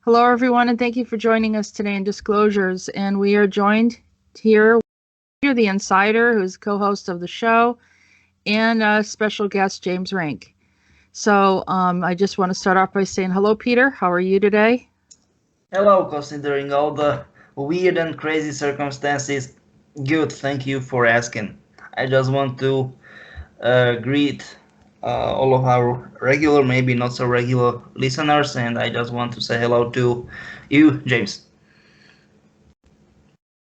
Hello, everyone, and thank you for joining us today in Disclosures. And we are joined here with the Insider, who's co-host of the show, and special guest, James Rink. So I just want to start off by saying hello, Peter. How are you today? Hello, considering all the weird and crazy circumstances. Good, thank you for asking. I just want to greet all of our regular, maybe not so regular listeners, and I just want to say hello to you, James.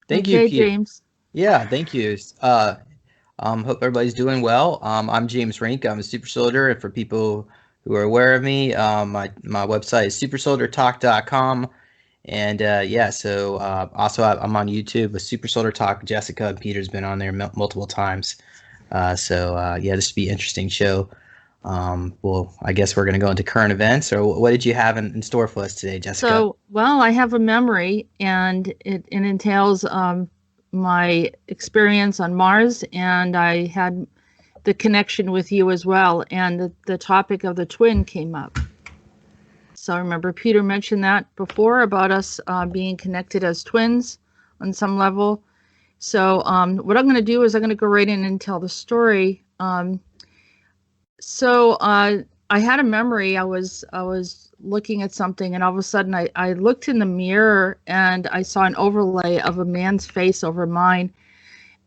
Thank you, Okay, Peter. James. Yeah, thank you. Hope everybody's doing well. I'm James Rink. I'm a super soldier, and for people who are aware of me, my website is supersoldiertalk.com. And also I'm on YouTube with Super Soldier Talk. Jessica and Peter's been on there multiple times. This will be an interesting show. I guess we're going to go into current events, or what did you have in store for us today, Jessica? So, well, I have a memory, and it entails my experience on Mars, and I had the connection with you as well, and the topic of the twin came up. So I remember Peter mentioned that before about us being connected as twins on some level. So what I'm going to do is I'm going to go right in and tell the story. I had a memory. I was looking at something, and all of a sudden I looked in the mirror and I saw an overlay of a man's face over mine,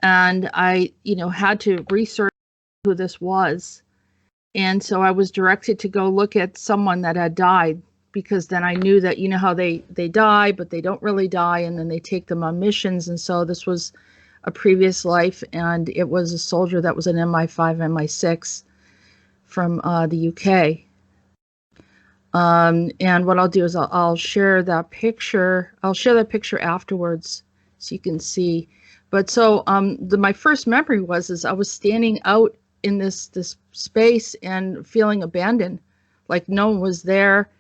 and I had to research who this was. And so I was directed to go look at someone that had died, because then I knew that, how they die, but they don't really die, and then they take them on missions. And so this was a previous life, and it was a soldier that was an MI5, MI6 from the UK. And what I'll do is I'll share that picture. I'll share that picture afterwards so you can see. But so my first memory was I was standing out in this space and feeling abandoned, like no one was there.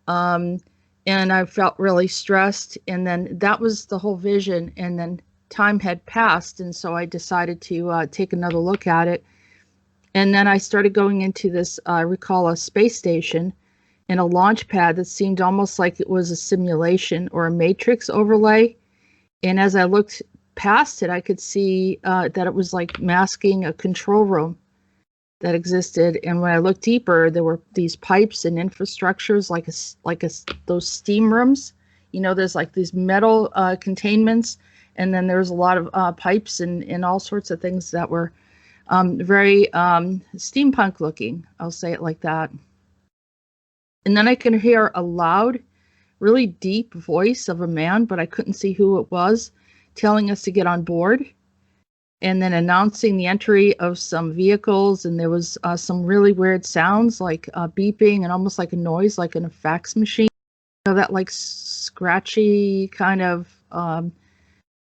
And I felt really stressed. And then that was the whole vision. And then time had passed. And so I decided to take another look at it. And then I started going into this, I recall, a space station and a launch pad that seemed almost like it was a simulation or a matrix overlay. And as I looked past it, I could see that it was like masking a control room that existed. And when I looked deeper, there were these pipes and infrastructures like those steam rooms. There's like these metal containments, and then there's a lot of pipes and all sorts of things that were very steampunk looking. I'll say it like that. And then I could hear a loud, really deep voice of a man, but I couldn't see who it was, telling us to get on board, and then announcing the entry of some vehicles. And there was some really weird sounds, like beeping and almost like a noise, like in a fax machine. That like scratchy kind of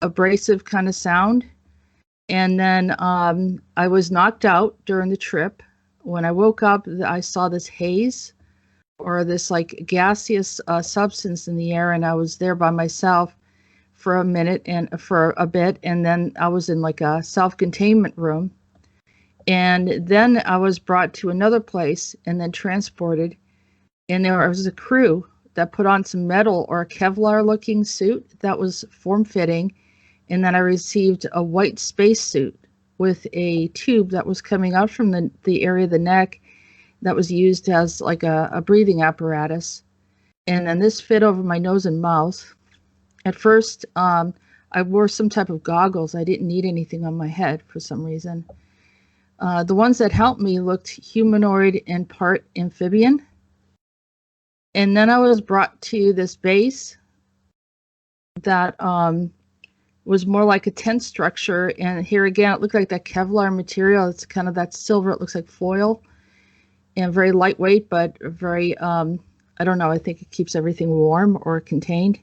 abrasive kind of sound. And then I was knocked out during the trip. When I woke up, I saw this haze, or this like gaseous substance in the air, and I was there by myself for a minute and for a bit, and then I was in like a self-containment room, and then I was brought to another place and then transported, and there was a crew that put on some metal or a Kevlar looking suit that was form-fitting, and then I received a white space suit with a tube that was coming out from the area of the neck that was used as like a breathing apparatus, and then this fit over my nose and mouth. At first, I wore some type of goggles. I didn't need anything on my head for some reason. The ones that helped me looked humanoid and part amphibian. And then I was brought to this base that was more like a tent structure. And here again, it looked like that Kevlar material. It's kind of that silver. It looks like foil, and very lightweight, but very, I don't know, I think it keeps everything warm or contained.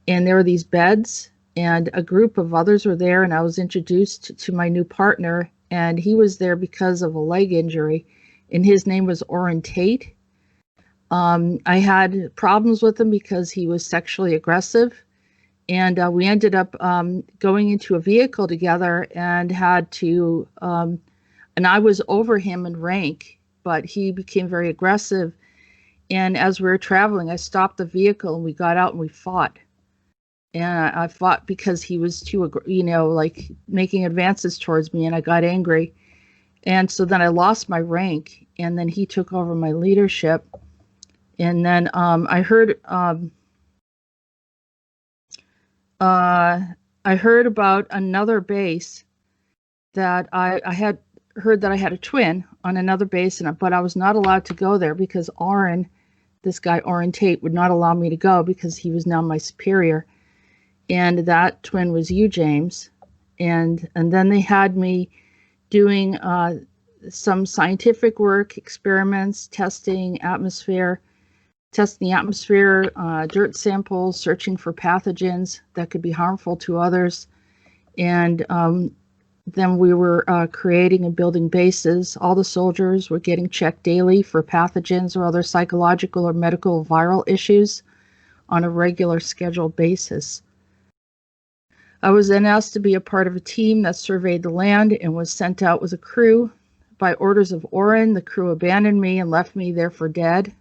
And there were these beds, and a group of others were there, and I was introduced to my new partner, and he was there because of a leg injury, and his name was Orrin Tate. I had problems with him because he was sexually aggressive, and we ended up going into a vehicle together and had to, and I was over him in rank, but he became very aggressive. And as we were traveling, I stopped the vehicle and we got out and we fought. And I fought because he was too, like making advances towards me, and I got angry. And so then I lost my rank, and then he took over my leadership. And then I heard about another base that I had heard that I had a twin on another base, but I was not allowed to go there because this guy Oren Tate, would not allow me to go because he was now my superior. And that twin was you, James. And then they had me doing some scientific work, experiments, testing the atmosphere, dirt samples, searching for pathogens that could be harmful to others. And then we were creating and building bases. All the soldiers were getting checked daily for pathogens or other psychological or medical viral issues on a regular scheduled basis. I was then asked to be a part of a team that surveyed the land and was sent out with a crew. By orders of Oren, the crew abandoned me and left me there for dead.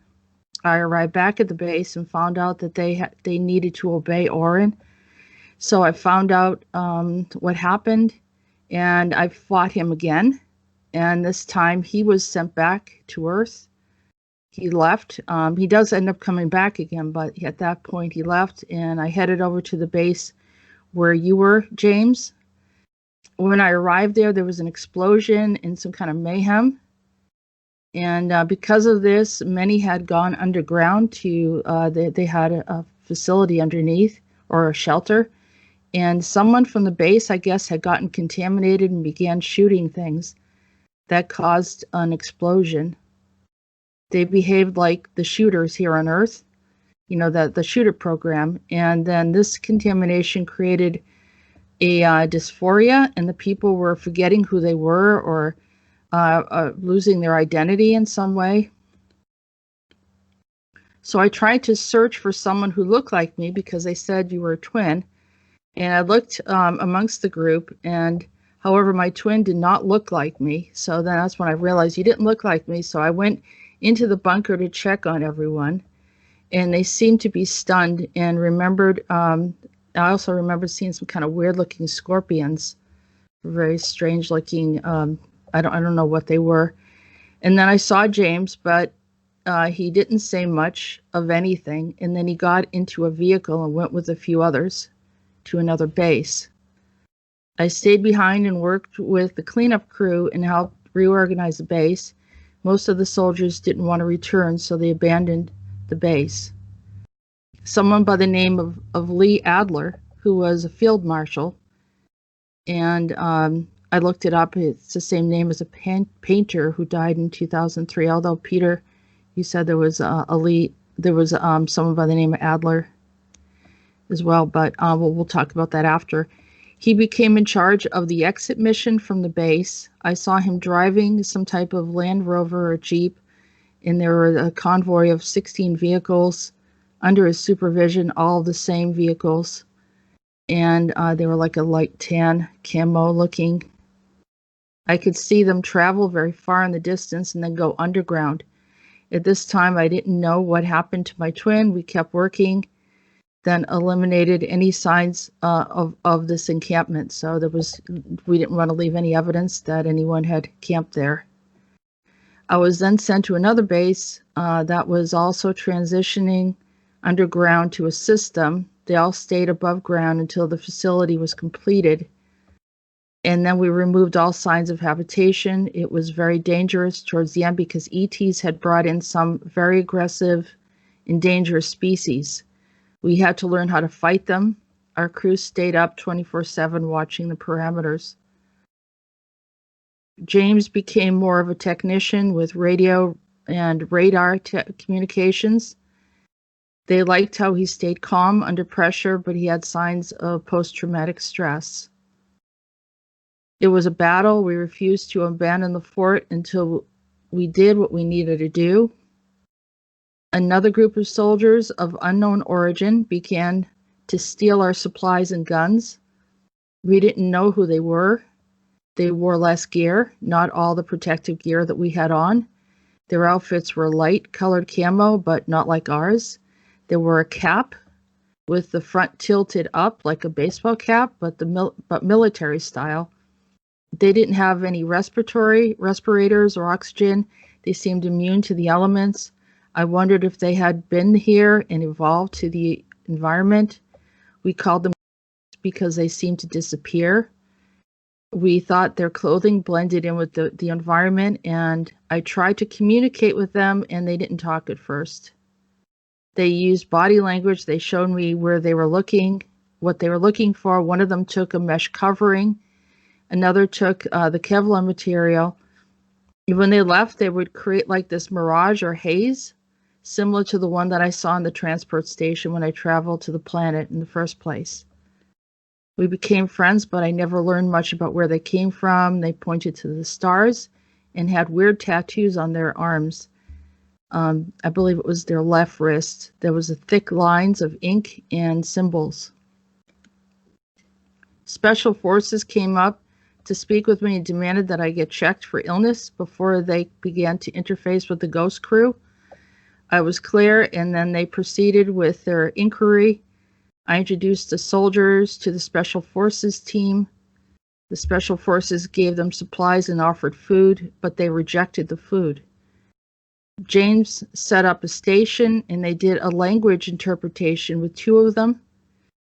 I arrived back at the base and found out that they needed to obey Oren. So I found out what happened, and I fought him again. And this time he was sent back to Earth. He left. He does end up coming back again, but at that point he left, and I headed over to the base where you were, James. When I arrived there was an explosion and some kind of mayhem. And because of this, many had gone underground to, they had a facility underneath, or a shelter. And someone from the base, I guess, had gotten contaminated and began shooting things that caused an explosion. They behaved like the shooters here on Earth, the shooter program. And then this contamination created a dysphoria, and the people were forgetting who they were, or losing their identity in some way. So I tried to search for someone who looked like me because they said you were a twin. And I looked amongst the group, and however, my twin did not look like me. So then that's when I realized you didn't look like me. So I went into the bunker to check on everyone, and they seemed to be stunned and remembered. I also remembered seeing some kind of weird looking scorpions, very strange looking. I don't know what they were. And then I saw James, but he didn't say much of anything. And then he got into a vehicle and went with a few others to another base. I stayed behind and worked with the cleanup crew and helped reorganize the base. Most of the soldiers didn't want to return, so they abandoned the base. Someone by the name of Lee Adler, who was a field marshal, and I looked it up. It's the same name as a painter who died in 2003. Although Peter, you said there was a Lee, there was someone by the name of Adler as well, but we'll talk about that after. He became in charge of the exit mission from the base. I saw him driving some type of Land Rover or Jeep, and there were a convoy of 16 vehicles under his supervision, all the same vehicles. And they were like a light tan camo looking. I could see them travel very far in the distance and then go underground. At this time, I didn't know what happened to my twin. We kept working, then eliminated any signs of this encampment. So we didn't want to leave any evidence that anyone had camped there. I was then sent to another base that was also transitioning underground to a system. They all stayed above ground until the facility was completed. And then we removed all signs of habitation. It was very dangerous towards the end because ETs had brought in some very aggressive and dangerous species. We had to learn how to fight them. Our crew stayed up 24/7 watching the parameters. James became more of a technician with radio and radar communications. They liked how he stayed calm under pressure, but he had signs of post-traumatic stress. It was a battle. We refused to abandon the fort until we did what we needed to do. Another group of soldiers of unknown origin began to steal our supplies and guns. We didn't know who they were. They wore less gear, not all the protective gear that we had on. Their outfits were light colored camo, but not like ours. They wore a cap with the front tilted up like a baseball cap, but military style. They didn't have any respirators or oxygen. They seemed immune to the elements. I wondered if they had been here and evolved to the environment. We called them because they seemed to disappear. We thought their clothing blended in with the environment, and I tried to communicate with them, and they didn't talk at first. They used body language. They showed me where they were looking, what they were looking for. One of them took a mesh covering. Another took the Kevlar material. And when they left, they would create like this mirage or haze, similar to the one that I saw in the transport station when I traveled to the planet in the first place. We became friends, but I never learned much about where they came from. They pointed to the stars and had weird tattoos on their arms. I believe it was their left wrist. There was a thick lines of ink and symbols. Special forces came up to speak with me and demanded that I get checked for illness before they began to interface with the ghost crew. I was clear, and then they proceeded with their inquiry. I introduced the soldiers to the Special Forces team. The Special Forces gave them supplies and offered food, but they rejected the food. James set up a station, and they did a language interpretation with two of them.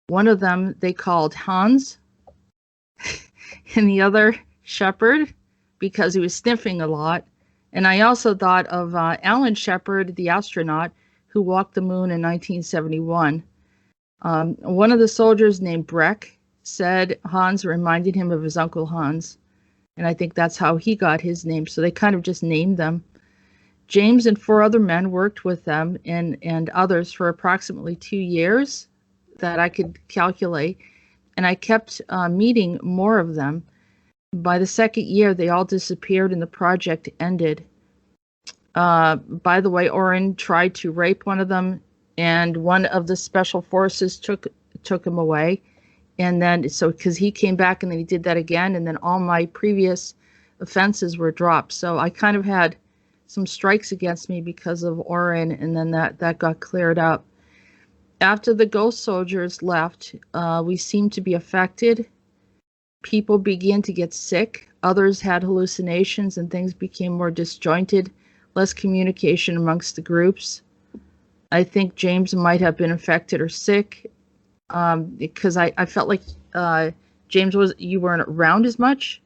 One of them they called Hans, and the other Shepard, because he was sniffing a lot. And I also thought of Alan Shepard, the astronaut who walked the moon in 1971. One of the soldiers named Breck said Hans reminded him of his Uncle Hans. And I think that's how he got his name. So they kind of just named them. James and 4 other men worked with them and others for approximately 2 years that I could calculate. And I kept meeting more of them. By the second year, they all disappeared and the project ended. By the way, Oren tried to rape one of them, and one of the special forces took him away. And then, so because he came back and then he did that again, and then all my previous offenses were dropped. So I kind of had some strikes against me because of Oren, and then that got cleared up. After the ghost soldiers left, we seemed to be affected. People began to get sick. Others had hallucinations, and things became more disjointed, less communication amongst the groups. I think James might have been infected or sick, because I felt like James you weren't around as much.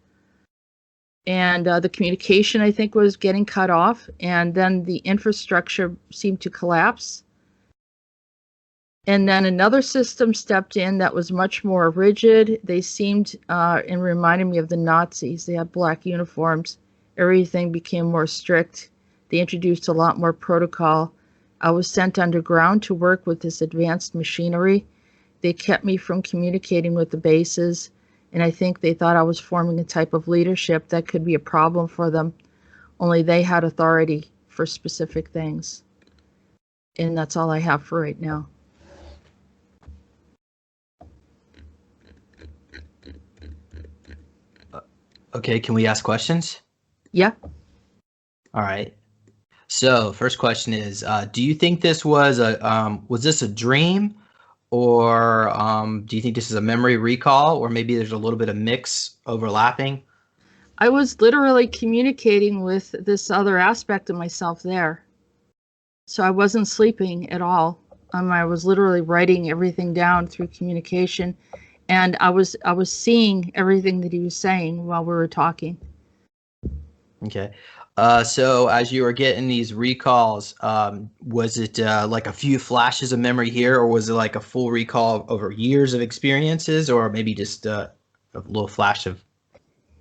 And the communication, I think, was getting cut off. And then the infrastructure seemed to collapse. And then another system stepped in that was much more rigid. They seemed and reminded me of the Nazis. They had black uniforms. Everything became more strict. They introduced a lot more protocol. I was sent underground to work with this advanced machinery. They kept me from communicating with the bases. And I think they thought I was forming a type of leadership that could be a problem for them. Only they had authority for specific things. And that's all I have for right now. Okay, can we ask questions? Yeah. All right. So first question is, do you think this was this a dream? Or do you think this is a memory recall, or maybe there's a little bit of mix overlapping? I was literally communicating with this other aspect of myself there. So I wasn't sleeping at all. I was literally writing everything down through communication, and I was seeing everything that he was saying while we were talking. Okay. So as you were getting these recalls, was it like a few flashes of memory here, or was it like a full recall over years of experiences, or maybe just a little flash of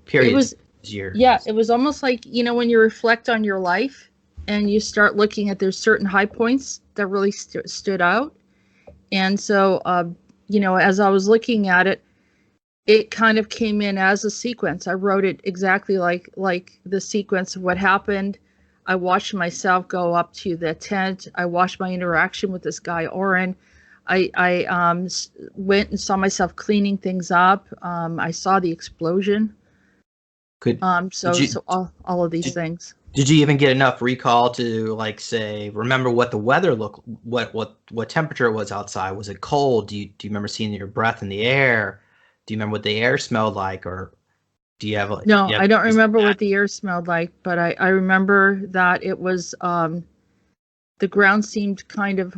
periods? It was years? Yeah, it was almost like, when you reflect on your life and you start looking at there's certain high points that really stood out. And so, as I was looking at it, it kind of came in as a sequence. I wrote it exactly like the sequence of what happened. I watched myself go up to the tent. I watched my interaction with this guy, Oren. I went and saw myself cleaning things up. I saw the explosion. So all of these things. Did you even get enough recall to like say remember what the weather looked, what temperature it was outside? Was it cold? Do you remember seeing your breath in the air? Do you remember what the air smelled like, or do you have like No, you have I don't memories like remember that? what the air smelled like, but I remember that it was the ground seemed kind of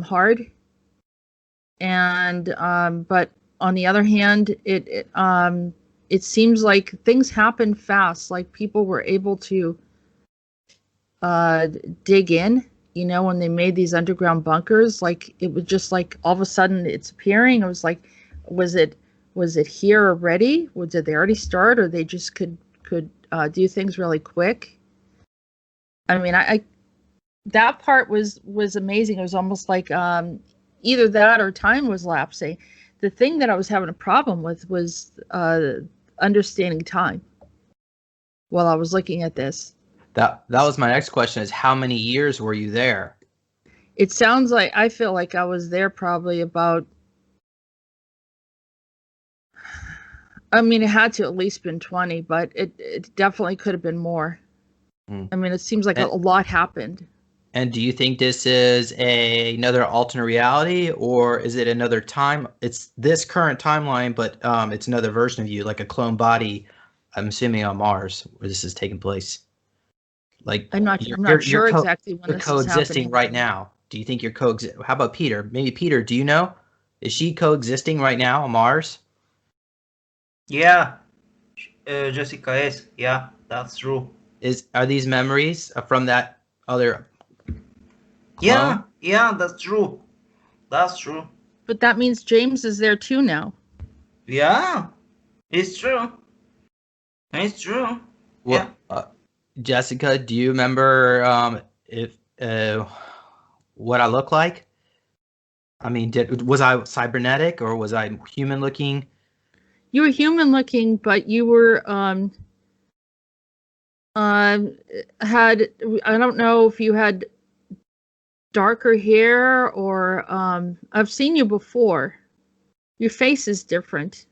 hard, and but on the other hand, it seems like things happened fast. Like people were able to uh, dig in. You know, when they made these underground bunkers, like it was just like all of a sudden it's appearing. It was like, was it was it here already? Did they already start, or they just could do things really quick? I mean, I that part was amazing. It was almost like either that or time was lapsing. The thing that I was having a problem with was understanding time while I was looking at this. That was my next question: is how many years were you there? It sounds like I feel like I was there probably about. I mean, it had to at least been 20, but it definitely could have been more. Hmm. I mean, it seems like a And, lot happened. and do you think this is another alternate reality, or is it another time? It's this current timeline, but it's another version of you, like a clone body. I'm assuming on Mars, where this is taking place. Like I'm not you're sure exactly when you're this is coexisting happening. right now. Do you think you're coexist? How about Peter? Maybe Peter. Do you know? Is she coexisting right now on Mars? Yeah, Jessica is. Yeah, that's true. Are these memories from that other clone? Yeah, that's true. That's true. But that means James is there too now. Yeah, it's true. It's true. Yeah. What, Jessica? Do you remember if what I look like? I mean, was I cybernetic or was I human looking? You were human looking, but you were had I don't know if you had darker hair or I've seen you before. Your face is different.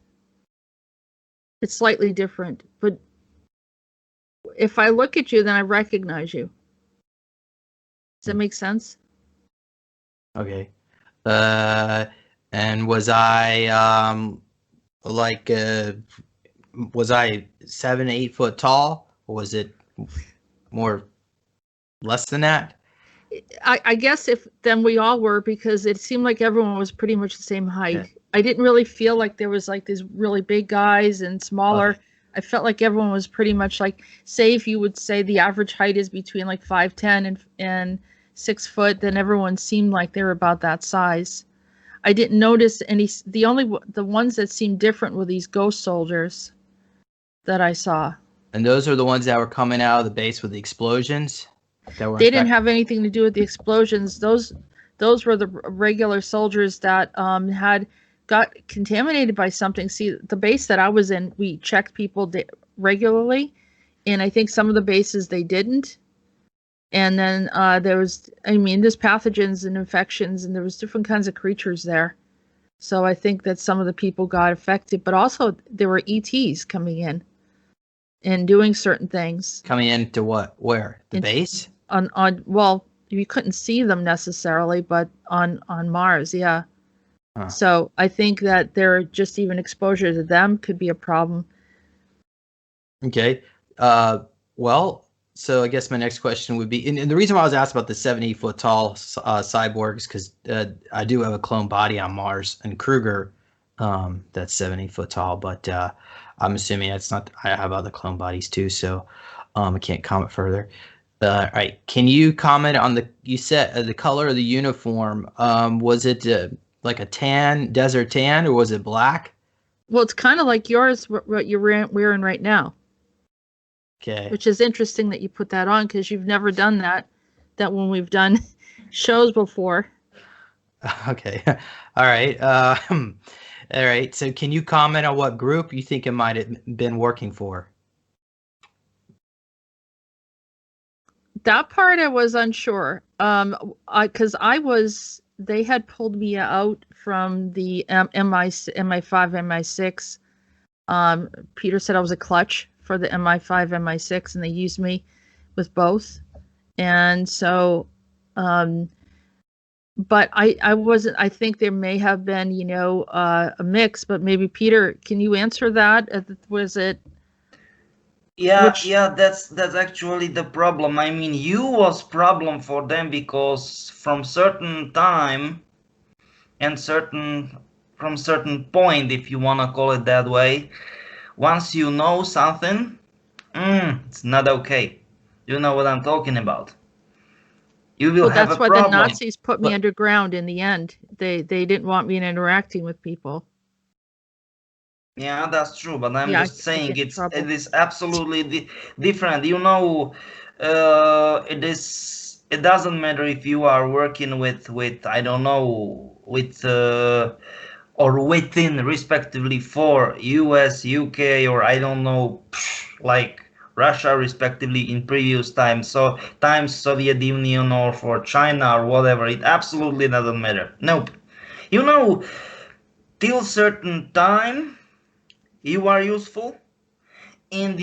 It's slightly different, but if I look at you, then I recognize you. Does that make sense? Okay. Uh, and was I like was I 7, 8 foot tall, or was it more less than that? I guess if then we all were because it seemed like everyone was pretty much the same height. Okay. I didn't really feel like there was like these really big guys and smaller. Okay. I felt like everyone was pretty much like, say if you would say the average height is between like 5'10" and 6 foot, then everyone seemed like they were about that size. I didn't notice any. The ones that seemed different were these ghost soldiers that I saw. And those are the ones that were coming out of the base with the explosions that were They didn't infected. have anything to do with the explosions. Those were the regular soldiers that had got contaminated by something. See, the base that I was in, we checked people regularly, and I think some of the bases they didn't. And then there was, I mean, there's pathogens and infections, and there was different kinds of creatures there. So I think that some of the people got affected, but also there were ETs coming in and doing certain things. Coming into what? Where? The base? On well, you couldn't see them necessarily, but on Mars, yeah. Huh. So I think that they're just even exposure to them could be a problem. Okay. Well, so I guess my next question would be, and the reason why I was asked about the 7, 8 foot tall cyborg is because I do have a clone body on Mars and Kruger that's 7, 8 foot tall, but I'm assuming that's not, I have other clone bodies too, so I can't comment further. All right. Can you comment on you said the color of the uniform? Was it like a tan, desert tan, or was it black? Well, it's kind of like yours, what you're wearing right now. Okay. Which is interesting that you put that on because you've never done that when we've done shows before. Okay. All right. All right. So can you comment on what group you think it might have been working for? That part I was unsure. Because they had pulled me out from the MI5, MI6. Peter said I was a clutch for the MI5, MI6, and they used me with both. And so, but I wasn't, I think there may have been, a mix, but maybe Peter, can you answer that? Was it? Yeah, that's actually the problem. I mean, you was problem for them because from certain time and from certain point, if you wanna call it that way, once you know something, it's not okay. You know what I'm talking about. You will Well, have that's a why the problem. Nazis put me But underground in the end. They didn't want me interacting with people. yeah, that's true. But I'm Yeah, just I saying get in trouble. it is absolutely different. It is. It doesn't matter if you are working with I don't know with or within respectively for US, UK, or I don't know, like Russia respectively in previous times. So times Soviet Union or for China or whatever. It absolutely doesn't matter. Nope. You know, till certain time you are useful and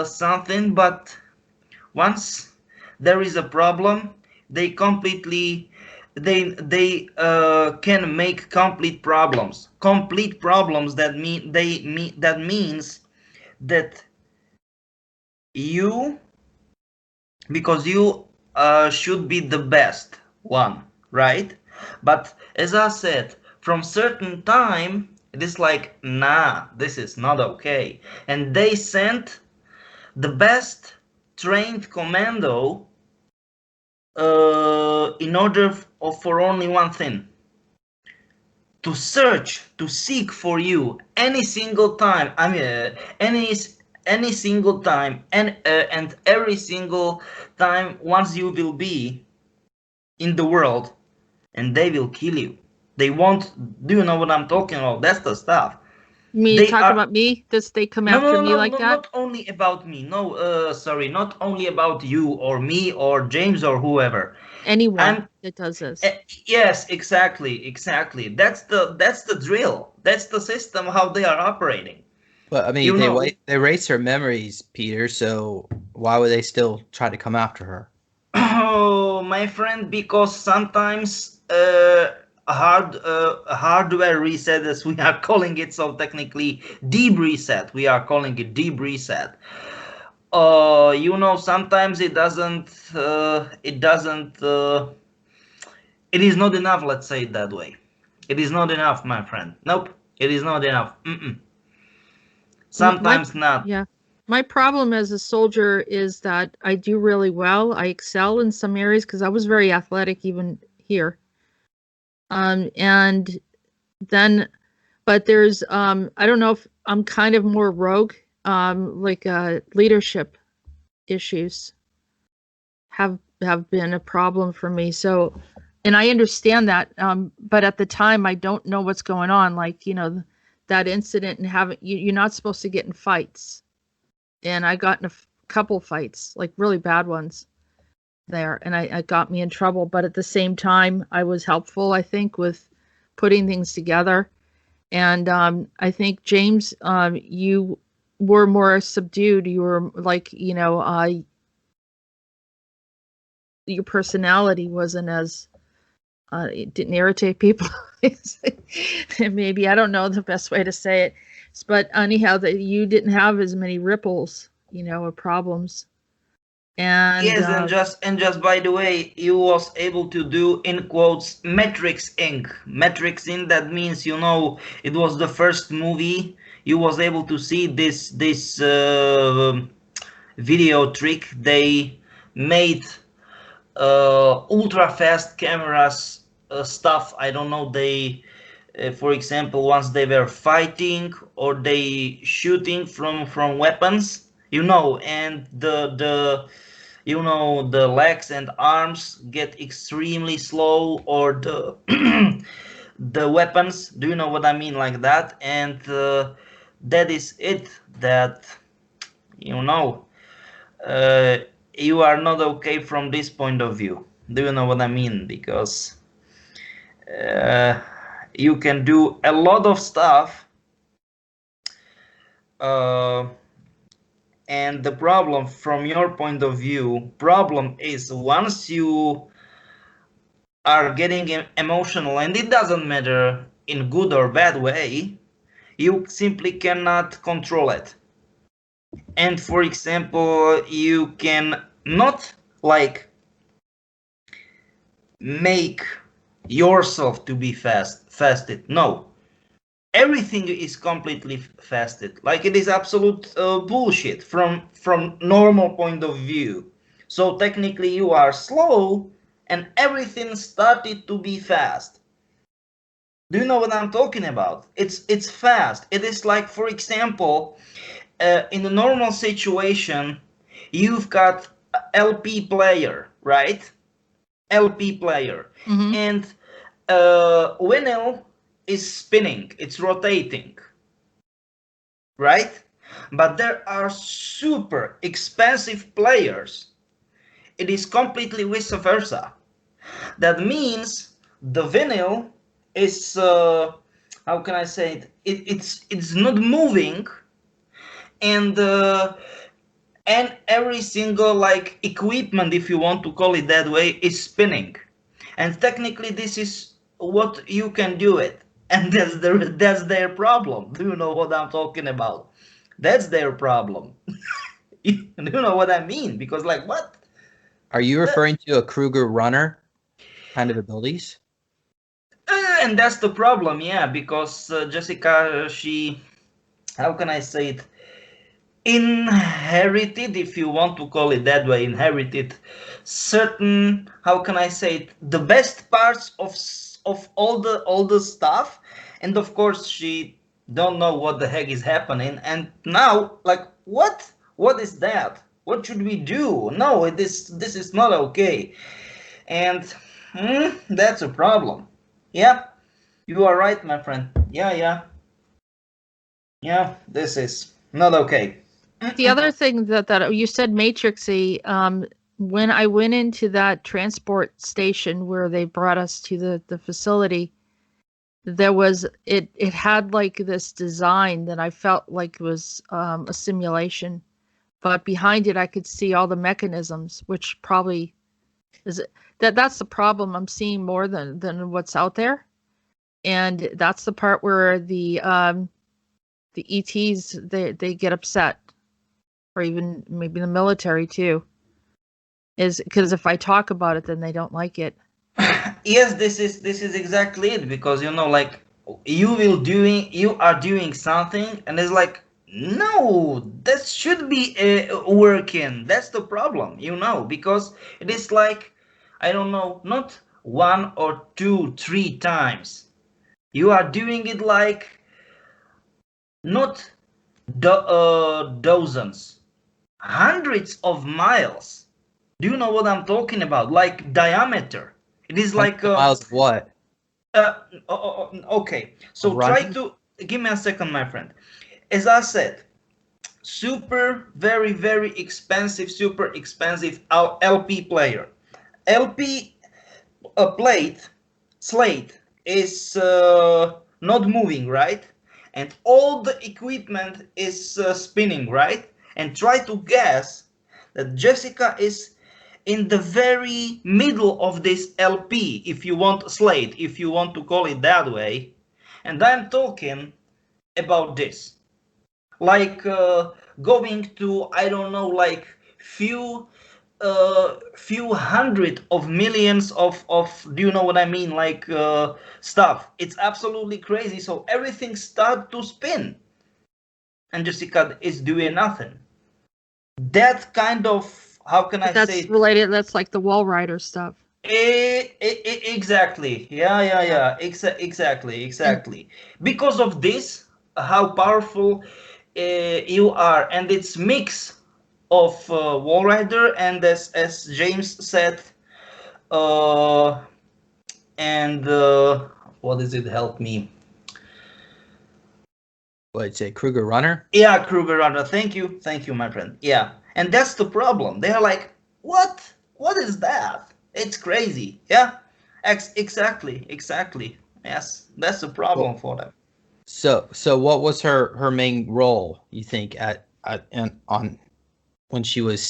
something, but once there is a problem, they completely they can make complete problems that means that you because you should be the best one, right? But as I said, from certain time it is like, nah, this is not okay, and they sent the best trained commando in order for only one thing: to search, to seek for you any single time. I mean, any single time, and every single time once you will be in the world, and they will kill you. They won't. Do you know what I'm talking about? That's the stuff. Me They talking are. about me? Does they come No, after no, me no, like no, that? not only about me. No, sorry, not only about you or me or James or whoever. Anyone I'm that does this. Eh, yes, exactly. That's the drill. That's the system how they are operating. But I mean, You know. they erase her memories, Peter. So why would they still try to come after her? Oh, my friend, because sometimes hardware reset, as we are calling it, so technically deep reset. We are calling it deep reset. Sometimes it doesn't. It doesn't. It is not enough. Let's say it that way. It is not enough, my friend. Nope. It is not enough. My Sometimes not. yeah. My problem as a soldier is that I do really well. I excel in some areas because I was very athletic even here. And then, but there's I don't know if I'm kind of more rogue. Like leadership issues have been a problem for me. So, and I understand that, but at the time I don't know what's going on. Like that incident and having you're not supposed to get in fights, and I got in a couple fights, like really bad ones there, and I got me in trouble. But at the same time, I was helpful, I think, with putting things together. And I think James, you were more subdued. You were like, your personality wasn't as it didn't irritate people. Maybe I don't know the best way to say it, but anyhow, that you didn't have as many ripples, or problems. And Yes, and just by the way, you was able to do in quotes Matrix Inc. Matrix Inc. That means it was the first movie you was able to see this video trick they made ultra fast cameras stuff. I don't know. For example, once they were fighting or they shooting from weapons, and the legs and arms get extremely slow, or the the weapons. Do you know what I mean, like that? And that is it. That you know uh, you are not okay from this point of view. Do you know what I mean? Because uh, you can do a lot of stuff, uh, And the problem from your point of view, problem is once you are getting emotional, and it doesn't matter in good or bad way, you simply cannot control it. And for example, you can not like make yourself to be fasted. No, everything is completely fasted. Like it is absolute bullshit from normal point of view. So technically you are slow and everything started to be fast. Do you know what I'm talking about? It's fast. It is like, for example, in a normal situation, you've got LP player, right? LP player, Mm-hmm. and vinyl is spinning, it's rotating, right? But there are super expensive players. It is completely vice versa. That means the vinyl is how can I say it? It's not moving, and every single like equipment, if you want to call it that way, is spinning. And technically this is what you can do it, and that's their problem. Do you know what I'm talking about? That's their problem. You know what I mean? Because like what? Are you referring to a Kruger runner kind of abilities? And that's the problem, yeah, because Jessica, she, how can I say it, inherited, if you want to call it that way, inherited certain, how can I say it, the best parts of all the stuff, and of course she don't know what the heck is happening, and now like what is that? What should we do? No, this is not okay, and that's a problem. Yeah, you are right, my friend. Yeah, this is not okay. The other thing that you said matrixy, when I went into that transport station where they brought us to the facility, there was it had like this design that I felt like was a simulation, but behind it I could see all the mechanisms, which probably is that's the problem. I'm seeing more than what's out there, and that's the part where the ETs they get upset, or even maybe the military too, is because if I talk about it, then they don't like it. Yes, this is exactly it, because you know like you are doing something and it's like no, that should be working. That's the problem, you know, because it is like, I don't know, not one or two three times, you are doing it like not dozens, hundreds of miles. Do you know what I'm talking about? Like diameter. It is like Hundreds of miles of what? uh, okay. Of So try running? to give me a second, my friend. As I said, very super expensive LP player. LP plate slate is not moving, right? And all the equipment is spinning, right? And try to guess that Jessica is in the very middle of this LP, if you want slate, if you want to call it that way. And I'm talking about this, like going to, I don't know, like few hundred of millions of do you know what I mean, like stuff. It's absolutely crazy. So everything start to spin and Jessica is doing nothing. That kind of, how can I But say that's it? related. That's like the wall rider stuff. Exactly. Yeah. And Exactly. Because of this, how powerful you are, and it's mix of wall rider and, as James said, uh, and what is it? Help me. What'd you say, Kruger runner? Yeah, Kruger runner. Thank you, my friend. Yeah, and that's the problem. They're like, what? What is that? It's crazy. Yeah, exactly. Yes, that's the problem Well, for them. so what was her main role, you think, at on when she was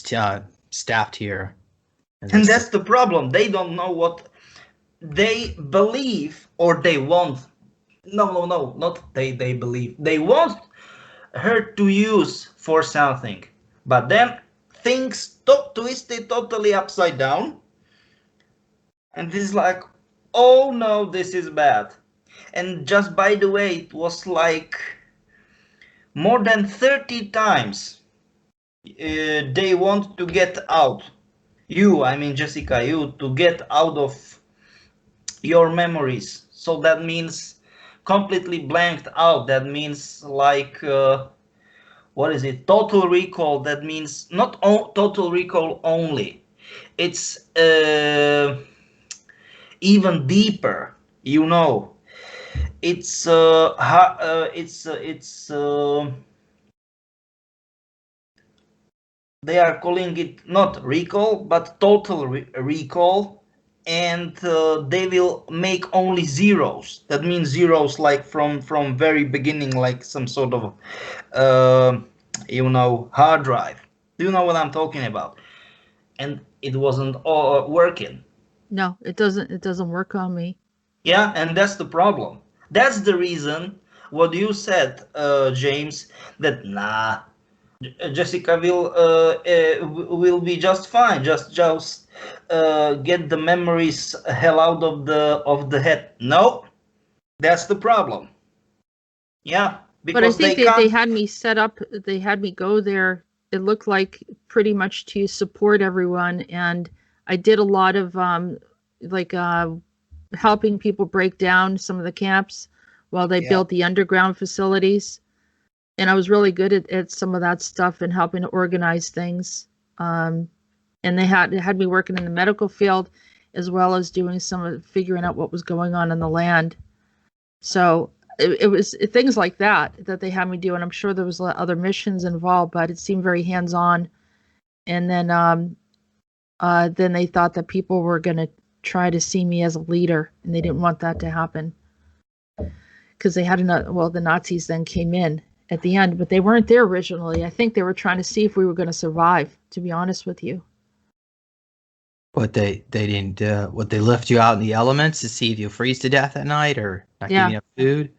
staffed here. And that's the problem. They don't know what they believe or they want. No, not they believe. They want her to use for something. But then things twisted totally upside down. And this is like, oh no, this is bad. And just by the way, it was like more than 30 times they want to get out. You, I mean Jessica, you to get out of your memories. So that means completely blanked out. That means like what is it? Total recall. That means not total recall only. It's even deeper. You know, it's they are calling it not recall but total recall, and they will make only zeros. That means zeros like from very beginning, like some sort of hard drive. Do you know what I'm talking about? And it wasn't working. No, it doesn't work on me. Yeah, and that's the problem. That's the reason what you said, James, that Jessica will be just fine. Just get the memories hell out of the head. No, that's the problem. Yeah, But I because think they can't. they had me set up. They had me go there. It looked like pretty much to support everyone, and I did a lot of like helping people break down some of the camps while they built the underground facilities. And I was really good at some of that stuff and helping to organize things. And they had me working in the medical field as well as doing some of figuring out what was going on the land. So it was things like that they had me do, and I'm sure there was other missions involved, but it seemed very hands-on. And then they thought that people were going to try to see me as a leader, and they didn't want that to happen because they had the Nazis then came in at the end, but they weren't there originally. I think they were trying to see if we were going to survive, to be honest with you. But they didn't. What, they left you out in the elements to see if you freeze to death at night or not giving you food?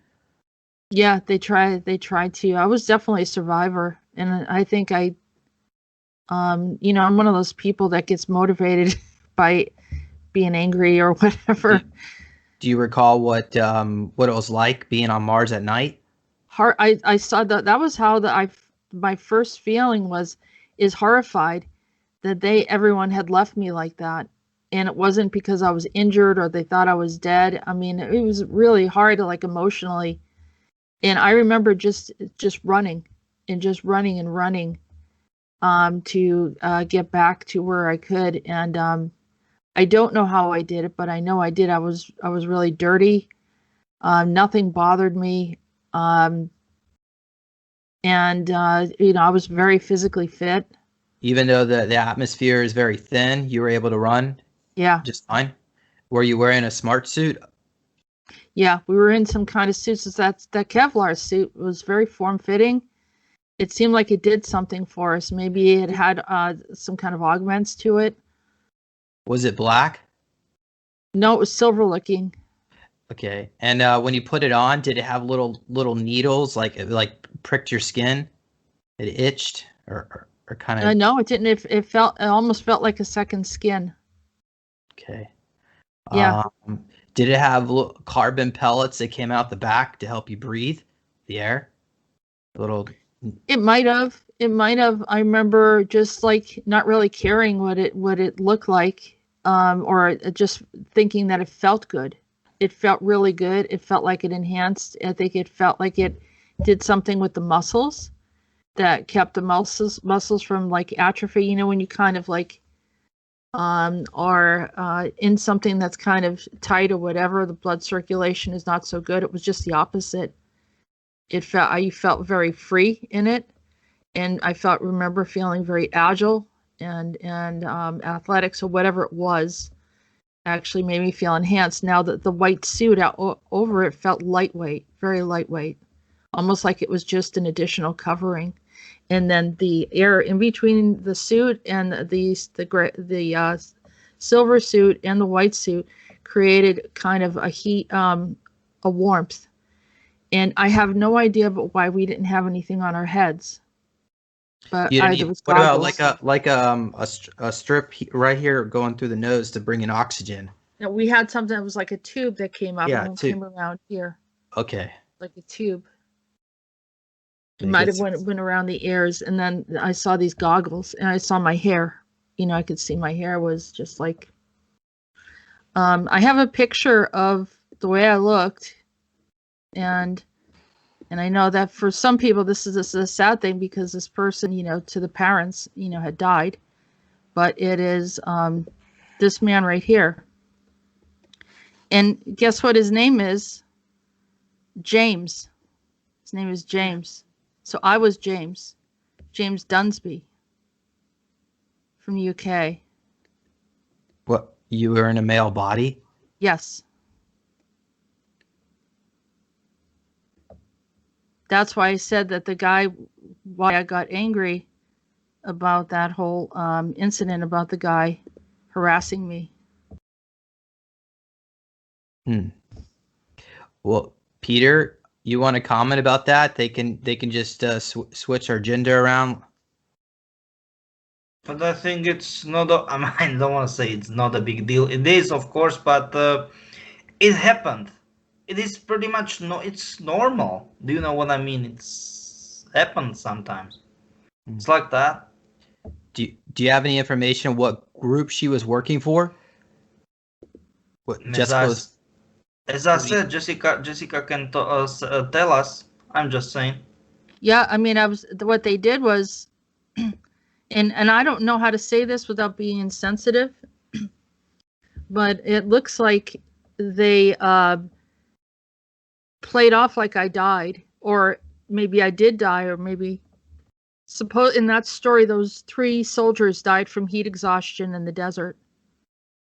Yeah, they tried to. I was definitely a survivor, and I think I'm one of those people that gets motivated by being angry or whatever. Do you recall what it was like being on Mars at night? I saw that was how my first feeling is horrified that everyone had left me like that, and it wasn't because I was injured or they thought I was dead. I mean, it was really hard, like emotionally. And I remember just running and running to get back to where I could. And I don't know how I did it, but I know I did. I was really dirty. Nothing bothered me. And I was very physically fit. Even though the atmosphere is very thin, you were able to run? Yeah. Just fine? Were you wearing a smart suit? Yeah, we were in some kind of suits. That Kevlar suit was very form-fitting. It seemed like it did something for us. Maybe it had some kind of augments to it. Was it black? No, it was silver-looking. Okay. And when you put it on, did it have little needles, like pricked your skin? It itched or kind of? No, it didn't. It almost felt like a second skin. Okay. Yeah. Did it have carbon pellets that came out the back to help you breathe the air? It might have. I remember just like not really caring what it looked like, or just thinking that it felt good. It felt really good. It felt like it enhanced. I think it felt like it did something with the muscles that kept the muscles from like atrophy. When you kind of like are in something that's kind of tight or whatever, the blood circulation is not so good. It was just the opposite. I felt very free in it, and I remember feeling very agile and athletic. So whatever it was actually made me feel enhanced. Now that the white suit over it felt lightweight, very lightweight, almost like it was just an additional covering. and then the air in between the suit and the silver suit and the white suit created kind of a heat, a warmth. And I have no idea but why we didn't have anything on our heads. But You didn't there even, was what about goggles. a strip right here going through the nose to bring in oxygen? No, we had something that was like a tube that came up Yeah, and too. came around here, Okay. like a tube. It Maybe might have it's- went around the ears, and then I saw these goggles, and I saw my hair. You know, I could see my hair was just like. I have a picture of the way I looked, and I know that for some people this is a sad thing because this person, you know, to the parents, you know, had died, but it is this man right here, and guess what his name is? James. His name is James. So I was James Dunsby from the UK. What, you were in a male body? Yes. That's why I said that the guy, why I got angry about that whole incident about the guy harassing me. Well, Peter, you want to comment about that? They can just switch our gender around. But I think it's not. I mean, I don't want to say it's not a big deal. It is, of course, but it happened. It is pretty much no. It's normal. Do you know what I mean? It's happened sometimes. It's like that. Do you have any information what group she was working for? What Jessica was? As I said, Jessica can tell us. I'm just saying. Yeah, I mean, what they did was, and I don't know how to say this without being insensitive, but it looks like they played off like I died, or maybe I did die, or maybe suppose in that story those 3 soldiers died from heat exhaustion in the desert,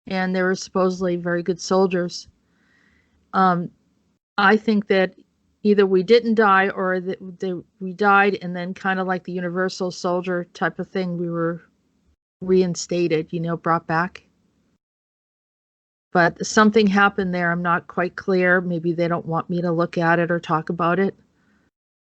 and they were supposedly very good soldiers. I think that either we didn't die or that we died, and then kind of like the universal soldier type of thing, we were reinstated, you know, brought back. But something happened there. I'm not quite clear. Maybe they don't want me to look at it or talk about it.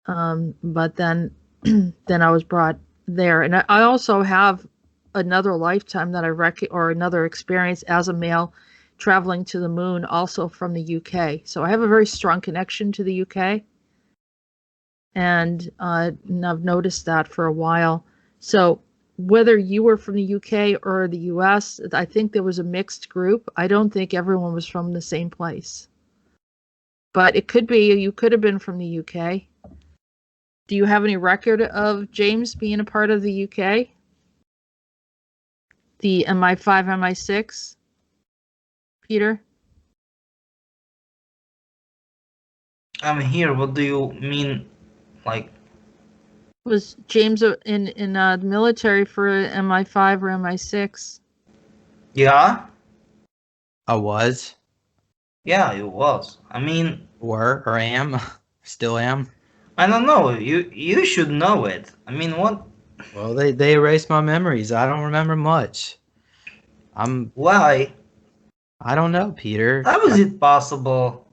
But then then I was brought there. And I also have another lifetime that or another experience as a male traveling to the moon, also from the UK. So I have a very strong connection to the UK. And I've noticed that for a while. So whether you were from the UK or the US, I think there was a mixed group. I don't think everyone was from the same place. But it could be, you could have been from the UK. Do you have any record of James being a part of the UK? The MI5, MI6? Peter? I'm here. What do you mean? Like, Was James in the military for MI5 or MI6? yeah, I was, yeah, it was. I mean, were, or am, still am. I don't know. You should know it. I mean, what? Well, they erased my memories. I don't remember much. Why? I don't know, Peter. How is it possible?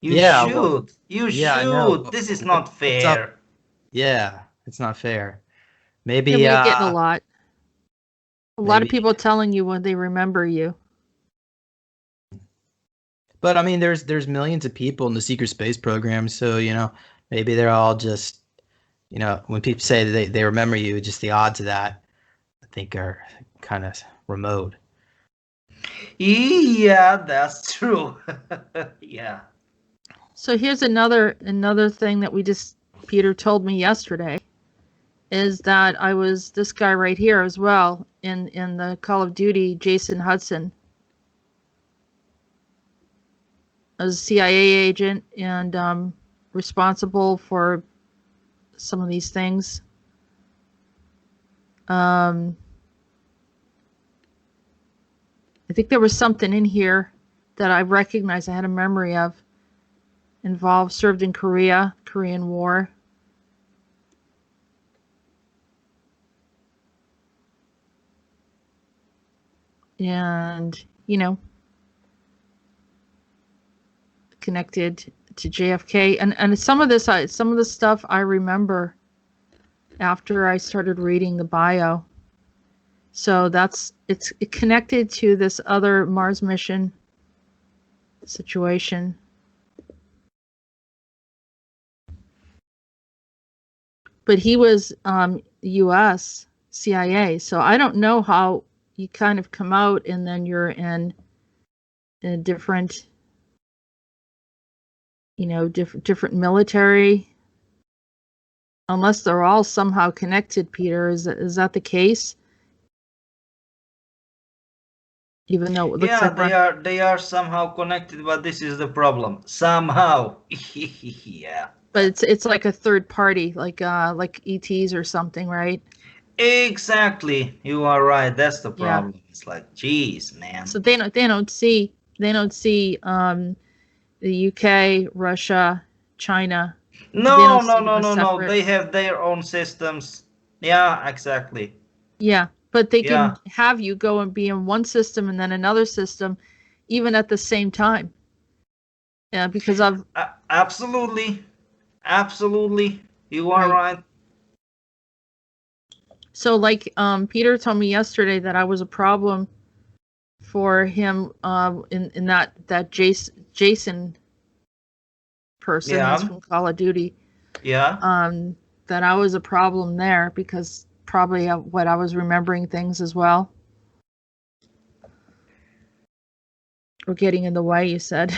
You Yeah, well, should. You yeah, I know. should. This is not What's up? fair. Yeah, it's not fair. Yeah, Maybe but you're getting a lot. A lot of maybe, people telling you when they remember you. but I mean, there's millions of people in the secret space program, so you know, maybe they're all just, you know, when people say that they remember you, just the odds of that, I think, are kind of remote. Yeah, that's true. Yeah. So here's another thing that Peter told me yesterday, is that I was this guy right here as well in the Call of Duty, Jason Hudson. I was a CIA agent and responsible for some of these things. I think there was something in here that I recognized, I had a memory of. Served in Korean War. and connected to JFK, and some of the stuff I remember after I started reading the bio. So it's connected to this other Mars mission situation. But he was U.S. CIA, so I don't know how you kind of come out and then you're in a different, different military, unless they're all somehow connected. Peter, is that the case? Even though it looks like they are somehow connected, but this is the problem. Somehow, yeah. But it's like a third party, like ETs or something, right? Exactly, you are right. That's the problem. Yeah. It's like, geez, man. So they don't see the UK, Russia, China. No. They have their own systems. Yeah, exactly. Yeah, but they can have you go and be in one system and then another system, even at the same time. Yeah, because of absolutely, you are right. So, like Peter told me yesterday that I was a problem for him in that Jason person that's from Call of Duty. Yeah. That I was a problem there because probably what I was remembering things as well. Or getting in the way, you said.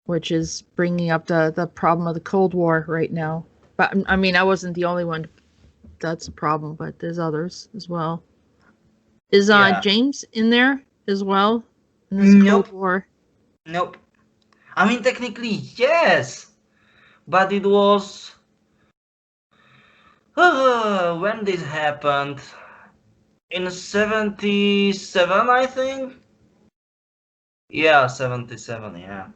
Which is bringing up the problem of the Cold War right now. But I mean, I wasn't the only one that's a problem, but there's others as well. Is James in there as well in this Cold War? Nope. I mean, technically, yes. But it was... when this happened? In 77, I think? Yeah, 77, yeah.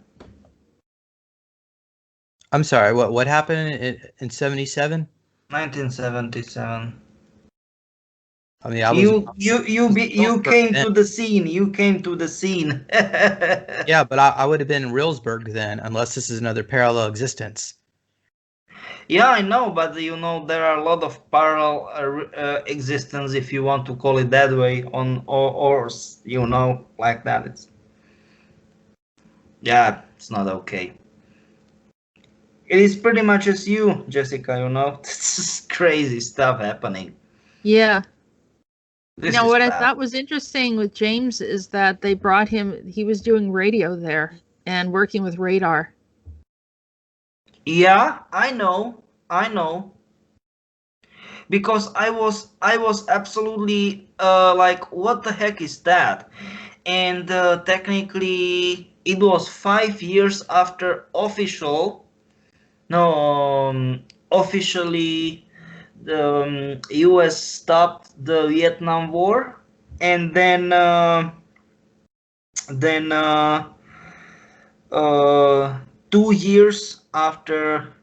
I'm sorry, what happened in 77? 1977. I mean, I was you came to the scene. You came to the scene. Yeah, but I would have been in Reelsburg then, unless this is another parallel existence. Yeah, I know, but there are a lot of parallel existence, if you want to call it that way, or like that. It's not okay. It is pretty much as you, Jessica. This is crazy stuff happening. Yeah. What I thought was interesting with James is that they brought him. He was doing radio there and working with radar. Yeah, I know. Because I was absolutely like, what the heck is that? And technically, it was 5 years after officially the U.S. stopped the Vietnam War, and then 2 years after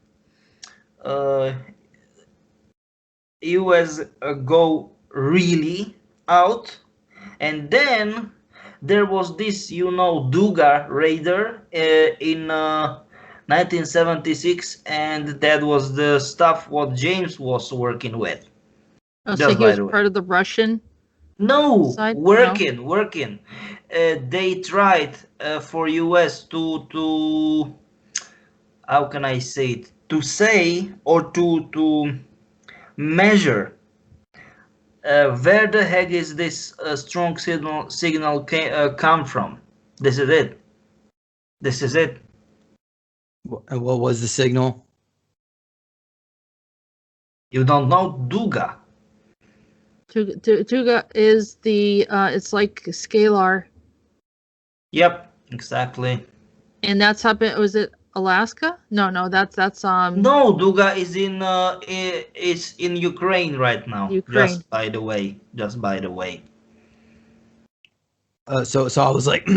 US go really out, and then there was this Duga raider in 1976, and that was the stuff what James was working with. Oh, so he was part of the Russian side? Working. They tried for US to how can I say it, to say or to measure where the heck is this strong signal come from. This is it. And what was the signal? You don't know Duga? Duga is the it's like scalar. Yep, exactly. And that's happened. Was it Alaska? No, that's No, Duga is in Ukraine right now. Ukraine. Just by the way. So I was like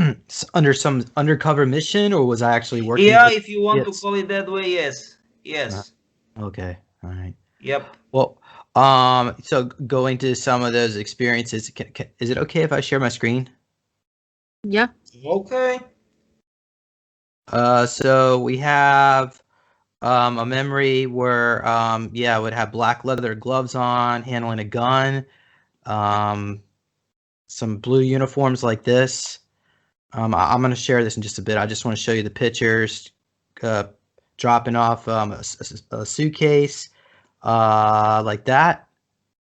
under some undercover mission, or was I actually working? Yeah, if you want to call it that way, yes. Okay, all right. Yep. Well, So going to some of those experiences, is it okay if I share my screen? Yeah. Okay. So we have a memory where I would have black leather gloves on, handling a gun, some blue uniforms like this. I'm going to share this in just a bit. I just want to show you the pictures, dropping off a suitcase like that,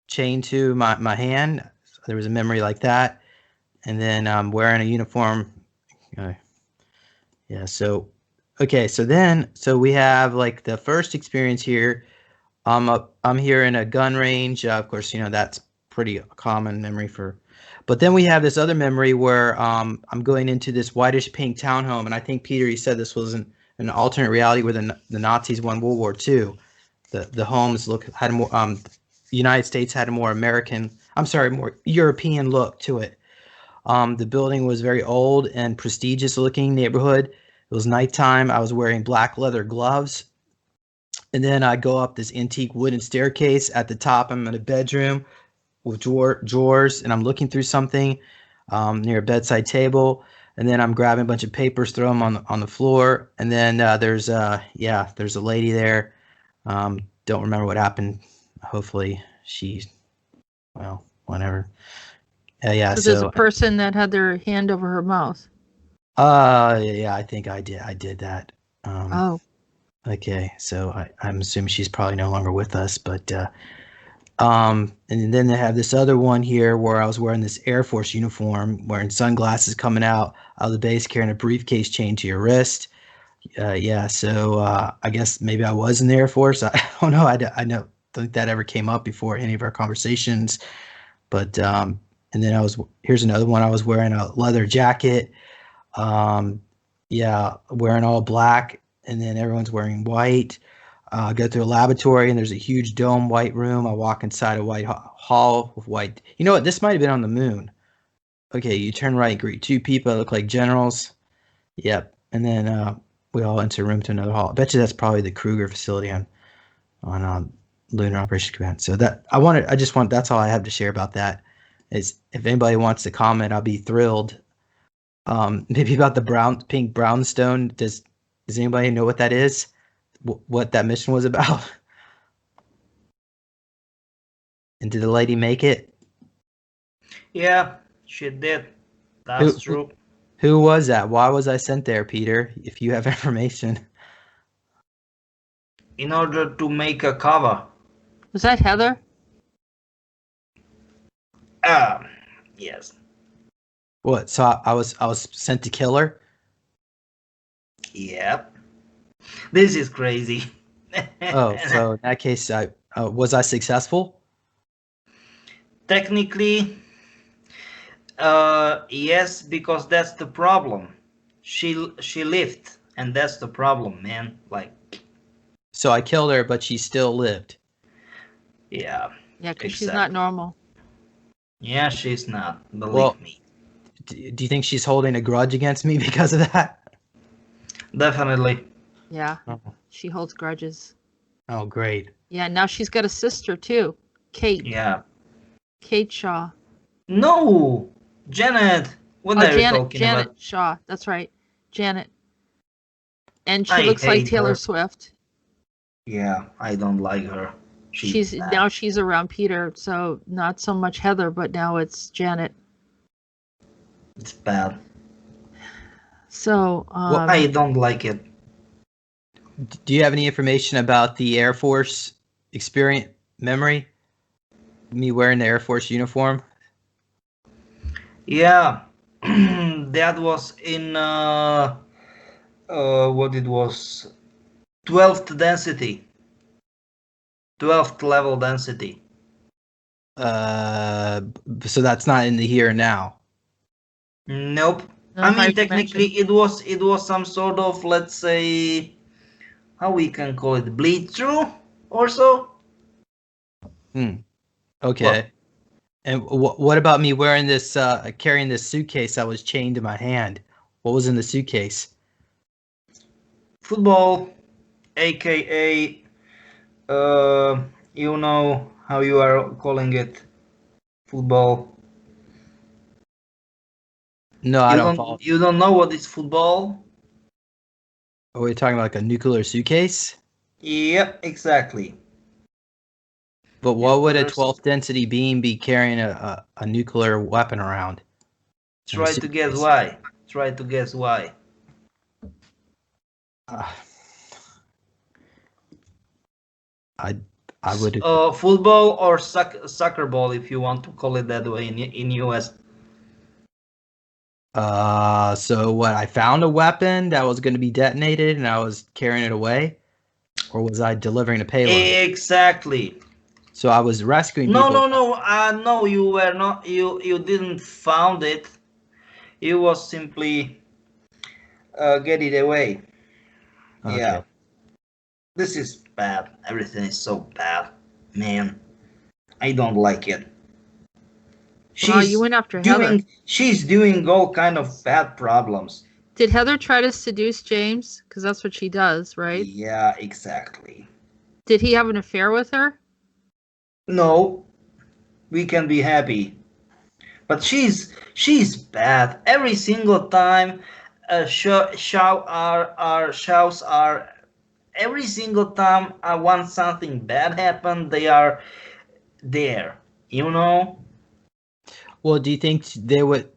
chained to my hand. There was a memory like that. And then I'm wearing a uniform. Yeah, so, okay, so we have like the first experience here. I'm here in a gun range. Of course, that's pretty common memory but then we have this other memory where I'm going into this whitish pink townhome, and I think Peter, you said this was an alternate reality where the Nazis won World War II. The homes had more the United States had a more more European look to it. The building was very old and prestigious looking neighborhood. It was nighttime. I was wearing black leather gloves. And then I go up this antique wooden staircase. At the top, I'm in a bedroom with drawers, and I'm looking through something near a bedside table. And then I'm grabbing a bunch of papers, throw them on the floor. And then there's a lady there. Don't remember what happened. Hopefully whatever. Yeah. So there's a So person that had their hand over her mouth. yeah, I think I did that. Oh. Okay, so I'm assuming she's probably no longer with us, but and then they have this other one here where I was wearing this Air Force uniform, wearing sunglasses, coming out of the base, carrying a briefcase chained to your wrist. Yeah, so I guess maybe I was in the Air Force. I don't know. Don't think that ever came up before any of our conversations. But and then here's another one. I was wearing a leather jacket. Yeah, wearing all black, and then everyone's wearing white. I go through a laboratory, and there's a huge dome white room. I walk inside a white hall with white. You know what? This might have been on the moon. Okay, you turn right, greet two people that look like generals. Yep, and then we all enter a room to another hall. I bet you that's probably the Kruger facility on Lunar Operations Command. So that's all I have to share about that. Is if anybody wants to comment, I'll be thrilled. Maybe about the pink brownstone. Does anybody know what that is? What that mission was about? And did the lady make it? Yeah, she did. That's true. Who was that? Why was I sent there, Peter? If you have information. In order to make a cover. Was that Heather? Yes. What? So I was sent to kill her? Yep. This is crazy. Oh, so in that case, was I successful? Technically, yes, because that's the problem. She lived, and that's the problem, man. Like. So I killed her, but she still lived. Yeah. Yeah, because she's not normal. Yeah, she's not. Believe me. Do you think she's holding a grudge against me because of that? Definitely. Yeah, she holds grudges. Oh, great. Yeah, now she's got a sister too, Kate. Yeah. Kate Shaw. No, Janet. What are you talking Janet about? Shaw. That's right, Janet. And she looks like Taylor Swift. Yeah, I don't like her. She's around Peter, so not so much Heather, but now it's Janet. It's bad. So well, I don't like it. Do you have any information about the Air Force experience memory? Me wearing the Air Force uniform? Yeah, that was in what it was, 12th density. 12th level density. So that's not in the here and now. Nope. I mean, technically, it was some sort of, let's say, how we can call it, bleed through or so. Okay. Well, and what about me wearing this, carrying this suitcase that was chained to my hand? What was in the suitcase? Football, aka, how you are calling it, football. No, I don't follow. You don't know what is football? Are we talking about like a nuclear suitcase? Yep, exactly. But what would a Nuclear 12th density beam be carrying a nuclear weapon around? Try to guess why. Try to guess why. I would. Football or soccer ball, if you want to call it that way in US. So what? I found a weapon that was going to be detonated, and I was carrying it away, or was I delivering a payload? Exactly. So I was rescuing No, people. no. You were not. You didn't found it. You was simply get it away. Okay. Yeah. This is bad. Everything is so bad, man. I don't like it. Wow, you went after Heather. She's doing all kind of bad problems. Did Heather try to seduce James? Because that's what she does, right? Yeah, exactly. Did he have an affair with her? No, we can be happy. But she's bad. Every single time shouts are every single time I want something bad happen, they are there. You know? Well, do you think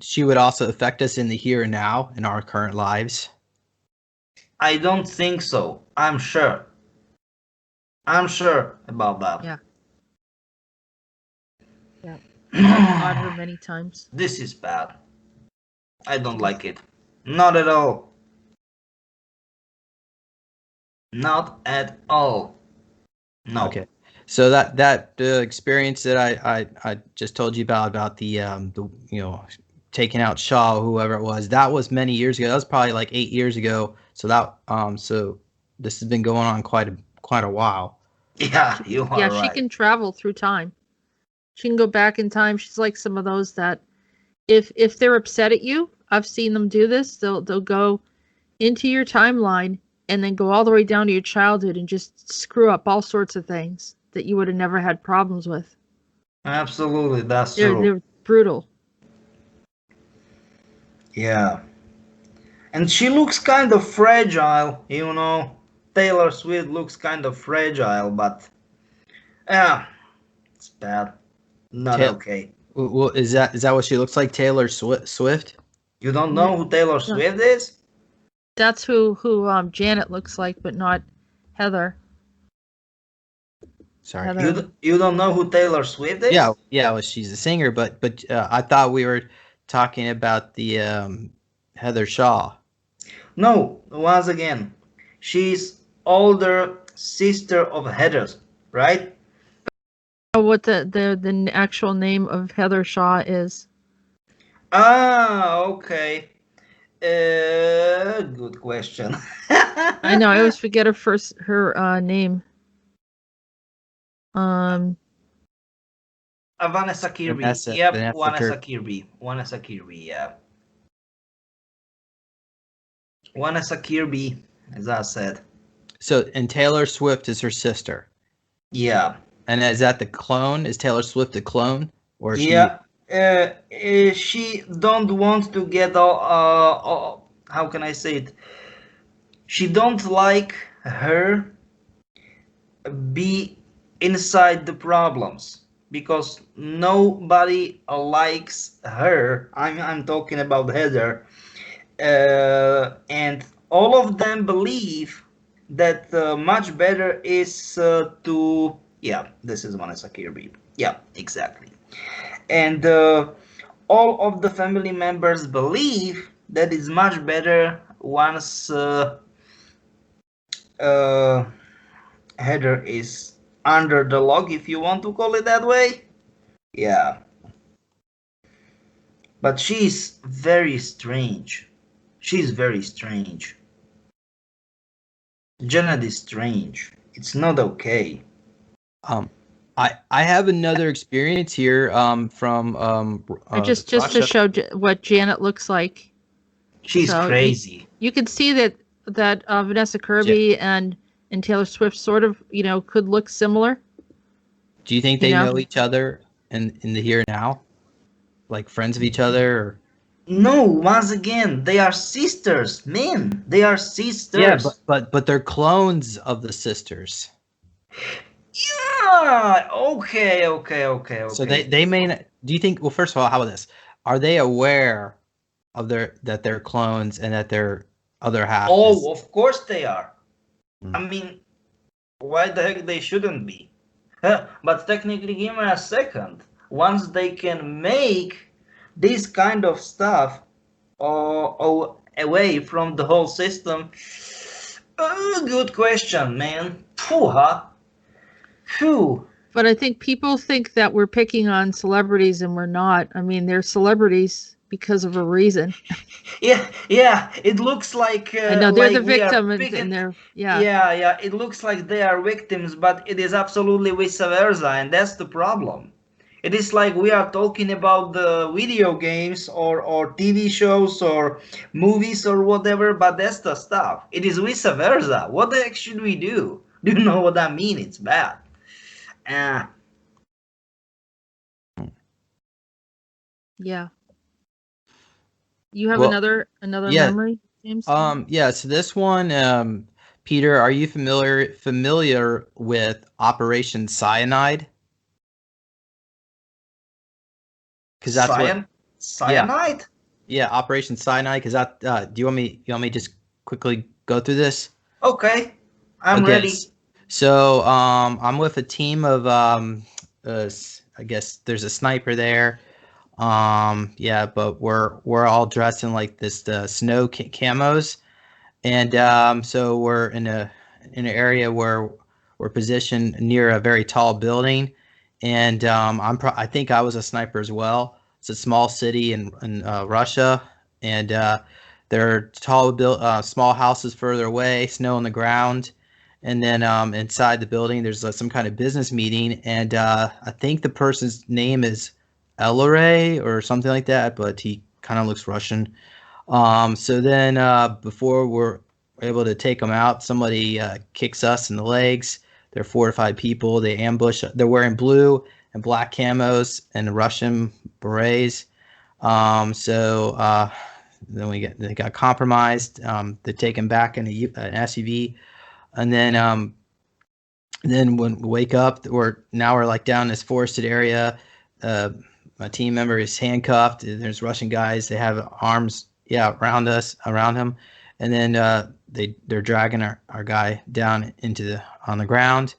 she would also affect us in the here and now in our current lives? I don't think so. I'm sure. I'm sure about that. Yeah. Yeah. I've fought her many times. This is bad. I don't like it. Not at all. Not at all. No. Okay. So that experience that I just told you about the taking out Shaw, whoever it was, that was many years ago. That was probably like 8 years ago. So that so this has been going on quite a while. Yeah, you are right. She can travel through time. She can go back in time. She's like some of those that if they're upset at you, I've seen them do this. They'll go into your timeline and then go all the way down to your childhood and just screw up all sorts of things that you would have never had problems with. Absolutely, that's true. They're brutal. Yeah. And she looks kind of fragile, you know. Taylor Swift looks kind of fragile, but yeah, it's bad. Not okay. Well, is that what she looks like, Taylor Swift? You don't know who Taylor Swift is? That's who Janet looks like, but not Heather. Sorry. Heather. You don't know who Taylor Swift is? Yeah. Well, she's a singer, but I thought we were talking about the Heather Shaw. No, once again, she's older sister of Heather's, right? What the actual name of Heather Shaw is? Ah, okay. Good question. I know. I always forget her name. Vanessa Kirby. Vanessa Kirby. Vanessa Kirby, yeah. Vanessa Kirby, as I said. So, and Taylor Swift is her sister. Yeah. And is that the clone? Is Taylor Swift a clone? Or yeah. She don't want to get all how can I say it? She don't like her be inside the problems because nobody likes her. I'm talking about Heather, and all of them believe that much better is to this is Vanessa Kirby. Yeah, exactly. And all of the family members believe that it's much better once Heather is under the log, if you want to call it that way. Yeah. But she's very strange. She's very strange. Janet is strange. It's not okay. I have another experience here from just to show what Janet looks like. She's crazy. You can see that Vanessa Kirby and Taylor Swift sort of could look similar. Do you think You they know? know each other in the here and now, like friends of each other? Or... No, once again, they are sisters, man. They are Yeah, sisters. but they're clones of the sisters. Yeah. Okay. Okay. Okay. So Okay. they may not, do you think, well, first of all, how about this? Are they aware of that they're clones and that their other half is... Oh, of course they are. Hmm. I mean, why the heck they shouldn't be? But technically, give me a second. Once they can make this kind of stuff away from the whole system, good question, man. Phew, huh? Phew. But I think people think that we're picking on celebrities and we're not. I mean, they're celebrities because of a reason. Yeah, yeah. It looks I know they're the like we are victim and picking. they're, yeah. Yeah, yeah. It looks like they are victims, but it is absolutely vice versa, and that's the problem. It is like we are talking about the video games or TV shows or movies or whatever, but that's the stuff. It is vice versa. What the heck should we do? Do you know what I mean? It's bad. Uh, Yeah. You have Well, another yeah, memory, James? yeah. So this one, Peter, are you familiar with Operation Cyanide? Because that's what, yeah, cyanide? yeah, Operation Cyanide. Because that, do you want me to just quickly go through this? Okay, I'm Okay. ready. So, I'm with a team of, I guess there's a sniper there. Yeah, but we're all dressed in like this snow camos, and so we're in an area where we're positioned near a very tall building, and I think I was a sniper as well. It's a small city in Russia, and there are small houses further away, snow on the ground, and then inside the building there's some kind of business meeting, and I think the person's name is Elleray or something like that, but he kind of looks Russian. So then before we're able to take them out, somebody kicks us in the legs. They're 4 or 5 people. They ambush. They're wearing blue and black camos and Russian berets. So then they got compromised. They're taken back in an SUV, and then when we wake up, we're like down in this forested area. Uh, my team member is handcuffed. There's Russian guys. They have arms, yeah, around him, and then they're dragging our guy down on the ground.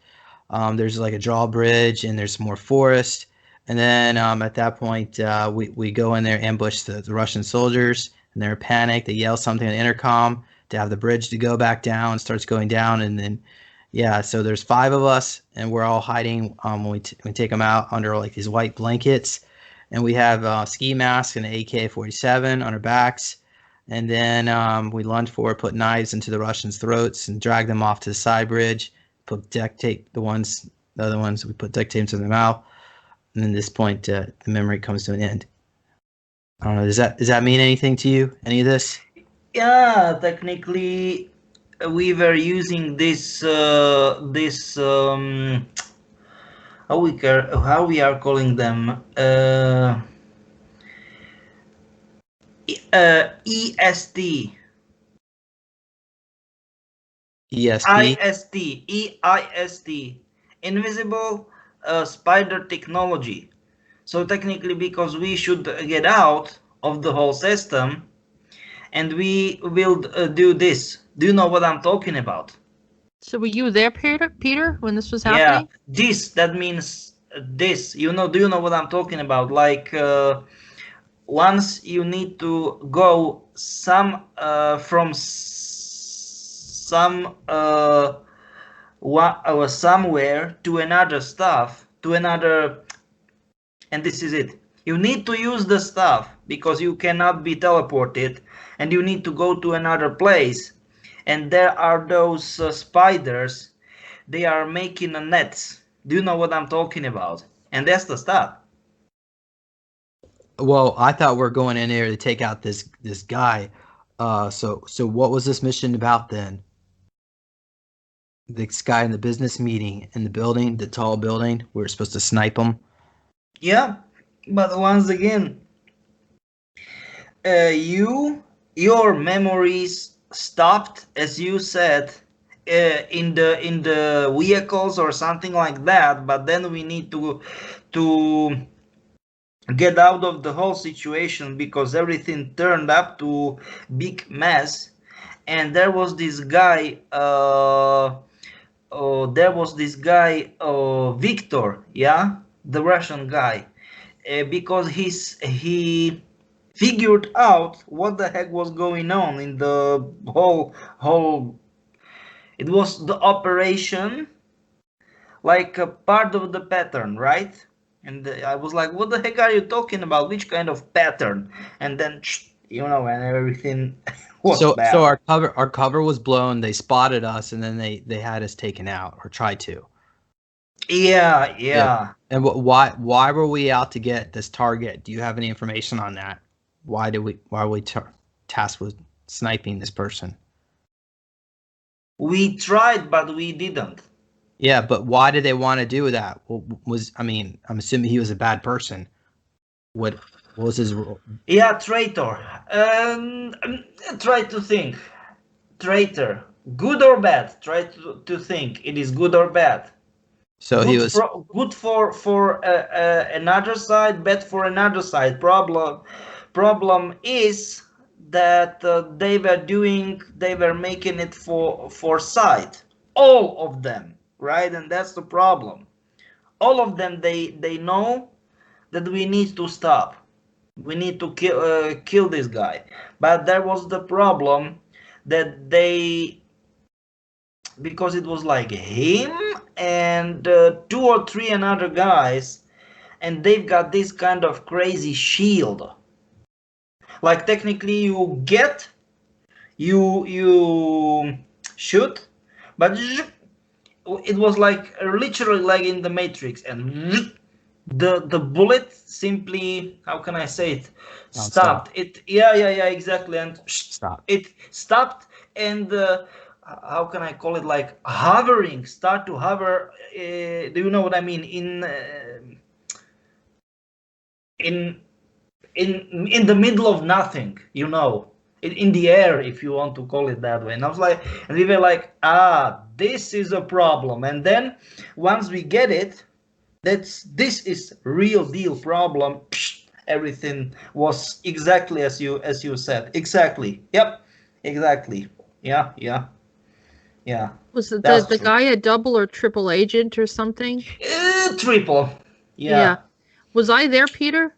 There's like a drawbridge, and there's more forest. And then at that point, we go in there, ambush the Russian soldiers, and they're panicked. They yell something on the intercom to have the bridge to go back down. Starts going down, and then yeah, so there's 5 of us, and we're all hiding when we take them out under like these white blankets, and we have ski masks and an AK-47 on our backs, and then we lunge forward, put knives into the Russians' throats, and drag them off to the side bridge. Put duct tape the other ones we put duct tape into their mouth, and then at this point the memory comes to an end. I don't know. Does that mean anything to you? Any of this? Yeah, technically, we were using this how we are calling them EST ESP? IST EIST invisible spider technology. So technically, because we should get out of the whole system, and we will do this. Do you know what I'm talking about? So were you there, Peter, when this was Yeah, happening? this, that means this. Do you know what I'm talking about? Like once you need to go from some somewhere to another stuff, to another, and this is it. You need to use the stuff because you cannot be teleported, and you need to go to another place, and there are those spiders. They are making a nets. Do you know what I'm talking about? And that's the stuff. Well, I thought we're going in there to take out this guy. So what was this mission about then? this guy in the business meeting in the building, the tall building. We were supposed to snipe him. Yeah, but once again, your memories stopped, as you said, in the vehicles or something like that. But then we need to get out of the whole situation because everything turned up to big mess. And there was this guy. Victor, yeah, the Russian guy, because he figured out what the heck was going on in the whole. It was the operation, like a part of the pattern, right? And I was like, what the heck are you talking about? Which kind of pattern? And then, and everything was bad. So our cover was blown. They spotted us, and then they had us taken out, or tried to. Yeah. And why were we out to get this target? Do you have any information on that? Why were we tasked with sniping this person? We tried, but we didn't. Yeah, but why did they want to do that? I'm assuming he was a bad person. What was his role? Yeah, traitor. Try to think. Traitor. Good or bad? Try to think. It is good or bad. So good he was good for another side, bad for another side. Problem is that they were making it for side. All of them, right? And that's the problem. All of them, they know that we need to stop. We need to kill this guy. But there was the problem that because it was like him and 2 or 3 another guys, and they've got this kind of crazy shield. Like technically you shoot, but it was like literally like in the Matrix, and the bullet simply, how can I say it, stopped. It exactly, and it stopped, and how can I call it, like hovering, start to hover. Do you know what I mean? In the middle of nothing, in the air, if you want to call it that way. And I was like, and we were like, this is a problem. And then once we get it, this is real deal problem. Everything was exactly as you said. Exactly. Yep. Exactly. Yeah. Was the guy a double or triple agent or something? Triple. Yeah. Was I there, Peter?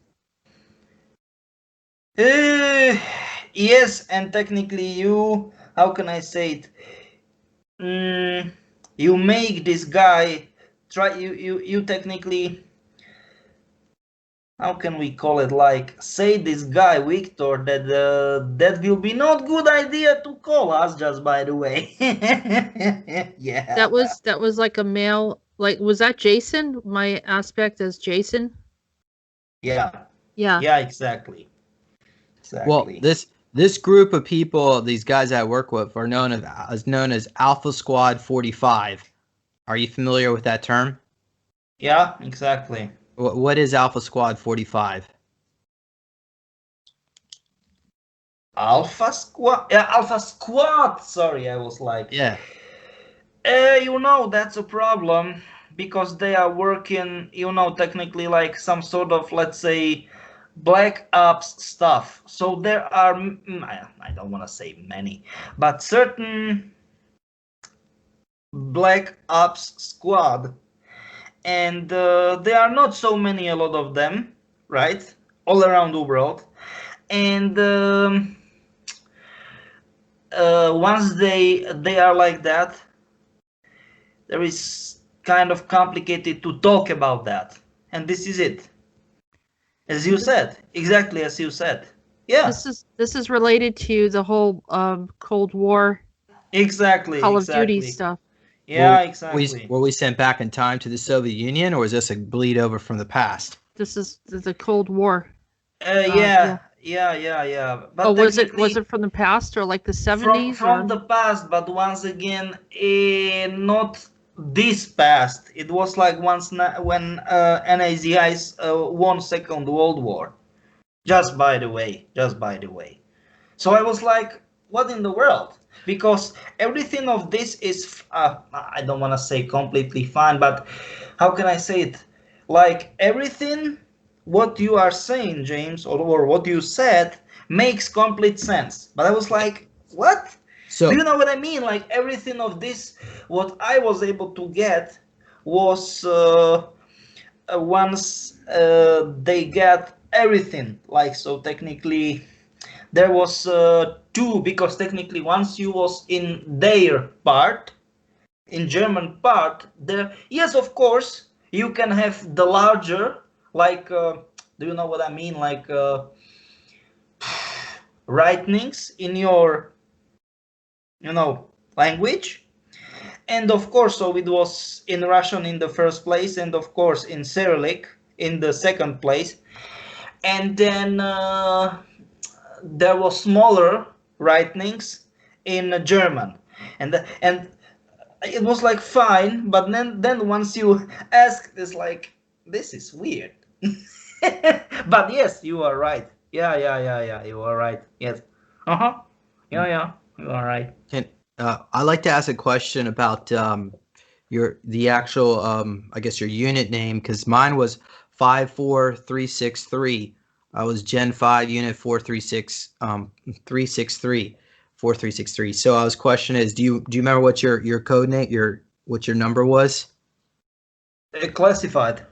Yes, and technically you, how can I say it? You make this guy try. You technically, how can we call it, like say this guy Victor that that will be not good idea to call us, just by the way. Yeah, that was like a male, like, was that Jason, my aspect as Jason? Yeah, exactly. Well, this group of people, these guys I work with, are known as Alpha Squad 45. Are you familiar with that term? Yeah, exactly. What is Alpha Squad 45? Alpha Squad? Yeah, Alpha Squad! Sorry, I was like... Yeah. That's a problem, because they are working, technically like some sort of, let's say, Black Ops stuff. So there are, I don't want to say many, but certain Black Ops squad, and there are not so many, a lot of them, right, all around the world. And once they are like that, there is kind of complicated to talk about that, and this is it, as you said, exactly as you said. Yeah, this is related to the whole Cold War, exactly, Call of Duty stuff. Yeah, exactly. Were we sent back in time to the Soviet Union, or is this a bleed over from the past? This is the Cold War. Yeah, yeah. Oh, But was technically, it from the past or like the from 70s from or? the past, but once again, not this past. It was like when NAZIs won Second World War. Just by the way, just by the way. So I was like, what in the world? Because everything of this is, I don't want to say completely fine, but how can I say it? Like everything, what you are saying, James, or what you said, makes complete sense. But I was like, what? Do So you know what I mean? Like everything of this, what I was able to get was once they get everything. Like so, technically there was two, because technically once you was in their part, in German part, there, yes, of course you can have the larger, like do you know what I mean, like writings in your, you know, language. And of course, so it was in Russian in the first place, and of course in Cyrillic in the second place. And then there was smaller writings in German, and it was like fine, but then once you ask, it's like, this is weird. But yes, you are right. Yeah, you are right. Yes. Uh-huh. Yeah, you are right. can I'd like to ask a question about the actual I guess your unit name, because mine was 54363. I was Gen 5 Unit 436 363 4363. So I was question is, do you remember what your code name, what your number was? Classified.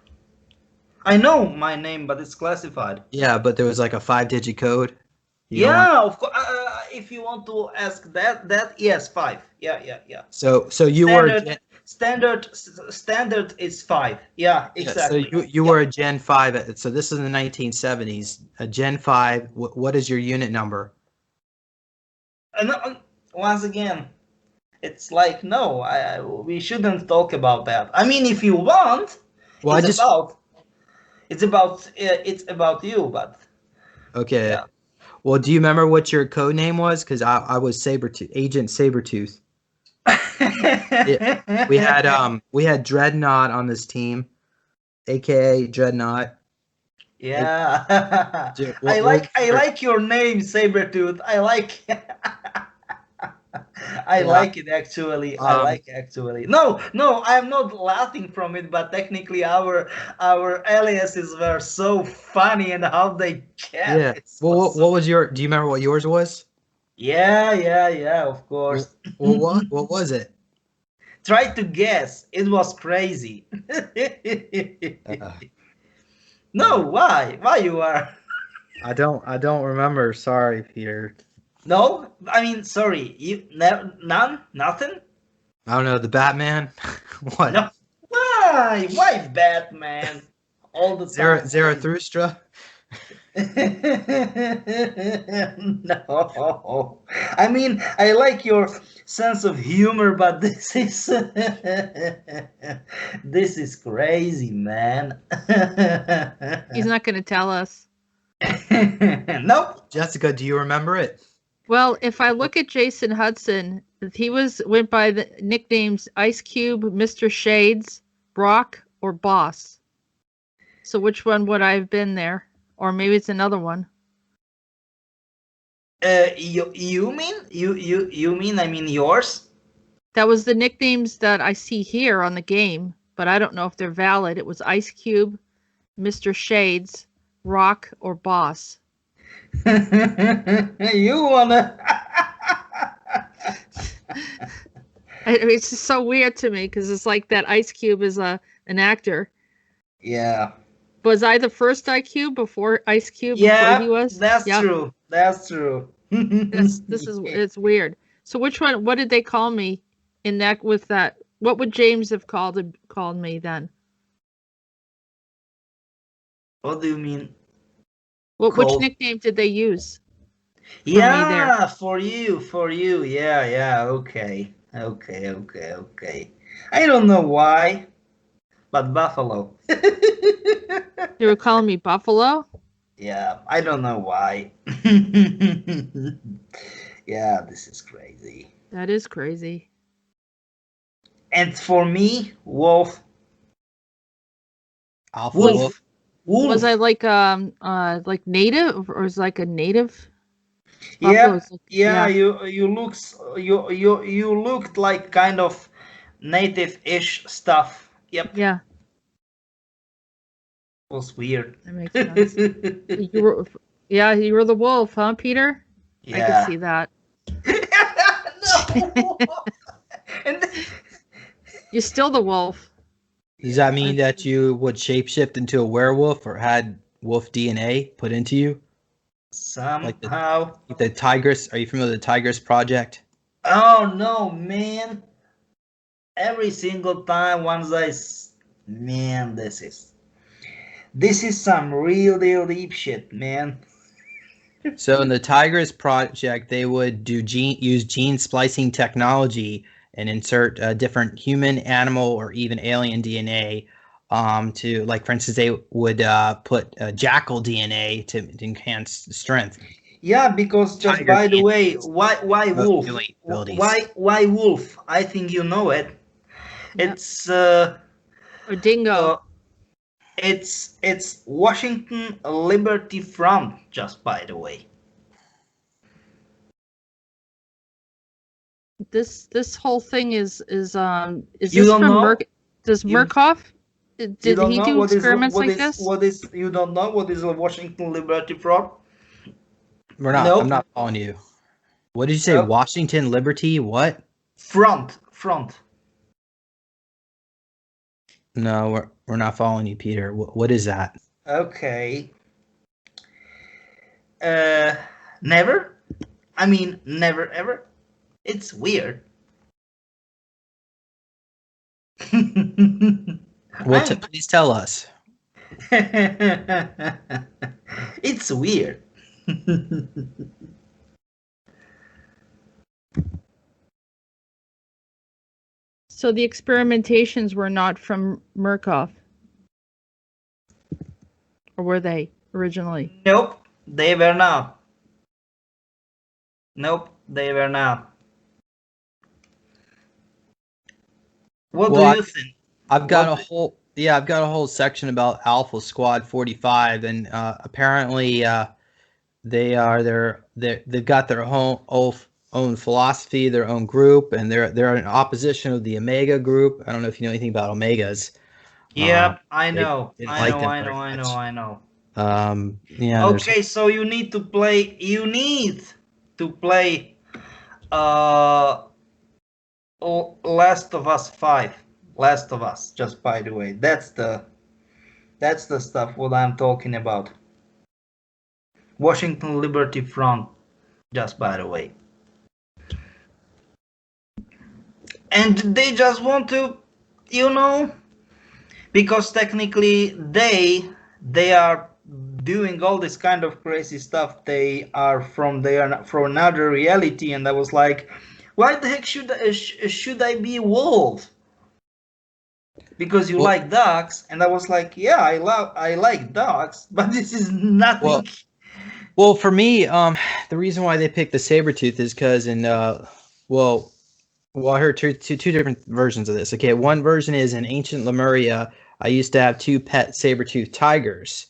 I know my name, but it's classified. Yeah, but there was like a 5-digit code. You don't want. Yeah, of course. If you want to ask that yes, 5. Yeah. So you were a Standard, Gen, standard is 5. Yeah, yeah, so exactly. you Yeah. were a Gen 5. So this is in the 1970s. A Gen 5. What is your unit number? And once again, it's like no, we shouldn't talk about that. I mean, if you want, Well, I it's just about it's about you, but okay. yeah. Well, do you remember what your code name was? Because I was Sabretooth, Agent Sabretooth. Yeah, we had Dreadnought on this team, aka Dreadnought. And Yeah. what was I your, like your name, Sabretooth. I like I yeah, like it actually. I um like actually. No, I'm not laughing from it, but technically our aliases were so funny and how they kept yeah. it Well, was what so was your? Do you remember what yours was? yeah, of Well, course. what was it? Try to guess. It was crazy. Uh, No, why? Why you are? I don't remember. Sorry, Peter. No, I mean, sorry. You none, nothing. I don't know. The Batman. What? No. Why? Why Batman? All the time. Zarathustra. No. I mean, I like your sense of humor, but this is this is crazy, man. He's not going to tell us. Nope. Jessica, do you remember it? Well, if I look at Jason Hudson, he went by the nicknames Ice Cube, Mr. Shades, Brock, or Boss. So which one would I have been there? Or maybe it's another one. You mean you mean I mean yours? That was the nicknames that I see here on the game, but I don't know if they're valid. It was Ice Cube, Mr. Shades, Rock, or Boss. You wanna? It's just so weird to me because it's like that Ice Cube is an actor. Yeah. Was I the first IQ before Ice Cube before he Yeah, was? that's Yep. true. That's true. It's weird. So which one? What did they call me in that with that? What would James have called me then? What do you mean? Which Cold? nickname did they use for me there? Yeah, for you. Yeah. Okay. I don't know why, but Buffalo. They were calling me Buffalo. Yeah, I don't know why. Yeah, this is crazy. That is crazy. And for me, wolf, Alpha wolf, wolf. Was I wolf. like native, or is like a native buffalo? Yeah, Is like, yeah. yeah, You looked like kind of native-ish stuff. Yep, yeah, was weird. that makes sense. You were, yeah, you were the wolf, huh, Peter? I could Yeah. see that. No. And You're still the wolf. Does that yeah. mean that you would shapeshift into a werewolf or had wolf DNA put into you? Like Somehow. the Tigress? Are you familiar with the Tigress Project? Oh no, man. Every single time man, this is some real deep shit, man. So in the Tigris project, they would use gene splicing technology and insert different human, animal, or even alien DNA to, like, for instance, they would put jackal DNA to enhance strength. Yeah, because just Tiger by the DNA way, is why wolf? emulate abilities. Why wolf? I think you know it. Yeah, It's or dingo. uh it's Washington Liberty Front, just by the way. This whole thing is You this don't from know? Merk? Does You Murkoff? you Did don't he know do experiments like this? you don't know what is a Washington Liberty Front? I'm Nope. not following you. What did you say? Nope. Washington Liberty? What? Front. No, we're not following you, Peter. What is that? Okay. Uh, never. I mean, never ever. It's weird. Well, I'm. please tell us. It's weird. So the experimentations were not from Murkoff, or were they originally? Nope, they were not. Nope, they were not. What do Well, you think? I've got What? a whole I've got a whole section about Alpha Squad 45, and apparently they've got their own philosophy, their own group, and they're in opposition of the Omega group. I don't know if you know anything about Omegas. Um, Yep, I they know. didn't I like know. them I know. very I know. much. I know. Yeah, there's Okay, so you need to play. Uh, Last of Us 5. Last of Us. Just by the way, that's the stuff what I'm talking about. Washington Liberty Front. Just by the way, and they just want to, you know, because technically they are doing all this kind of crazy stuff. They are from another reality, and I was like, why the heck should I be wolf? Because you well, like dogs, and I was like, yeah, I like dogs, but this is nothing. well, well, for me, the reason why they picked the saber tooth is because well, I heard two different versions of this. Okay, one version is in ancient Lemuria. I used to have two pet saber-toothed tigers,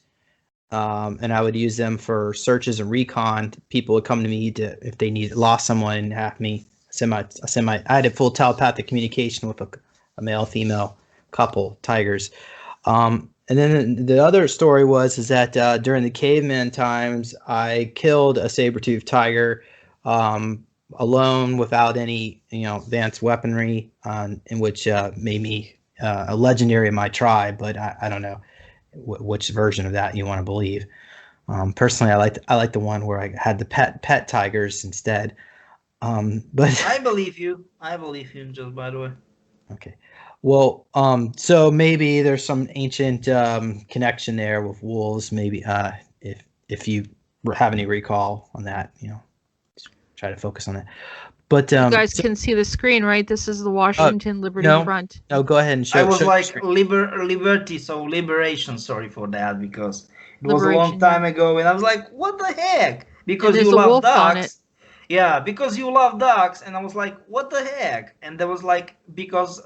and I would use them for searches and recon. People would come to me if they lost someone and have me I had a full telepathic communication with a male female couple tigers. And then the other story is that during the caveman times, I killed a saber-toothed tiger alone without any advanced weaponry, in which made me a legendary in my tribe. But I don't know which version of that you want to believe. Personally, I like the one where I had the pet tigers instead. But I believe you. I believe you. Just by the way. okay. Well, so maybe there's some ancient connection there with wolves. Maybe if you have any recall on that, try to focus on that. But You guys so- can see the screen, right? This is the Washington Liberty no. Front. no, go ahead and show. I was show your like screen. liberty, so liberation. Sorry for that, because it was a long Liberation, time ago, and I was like, what the heck? Because there's you a love wolf on it. ducks. Yeah, because you love ducks, and I was like, what the heck? And there was like, because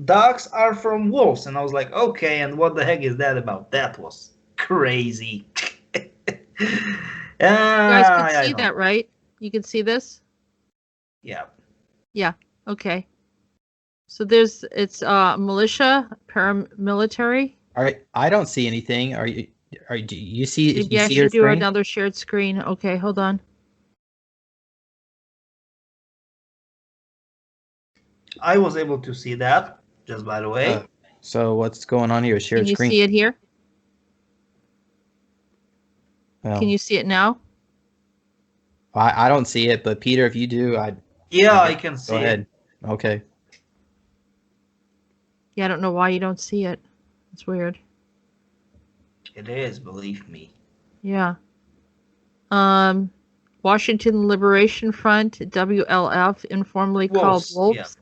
ducks are from wolves, and I was like, okay, and what the heck is that about? That was crazy. You guys can I see know. that, right? You can see this? Yeah. Yeah. Okay. So there's it's militia, paramilitary. All right, I don't see anything. Do you see? Maybe You I see your should do screen? another shared screen. Okay, hold on. I was able to see that, just by the way. So what's going on here? Shared Can you screen. see it here? Well, Can you see it now? I don't see it, but Peter, if you do, Yeah, I I can see go it. ahead. Okay. Yeah, I don't know why you don't see it. It's weird. It is, believe me. Yeah. Washington Liberation Front, WLF, informally called Wolves, Wolves,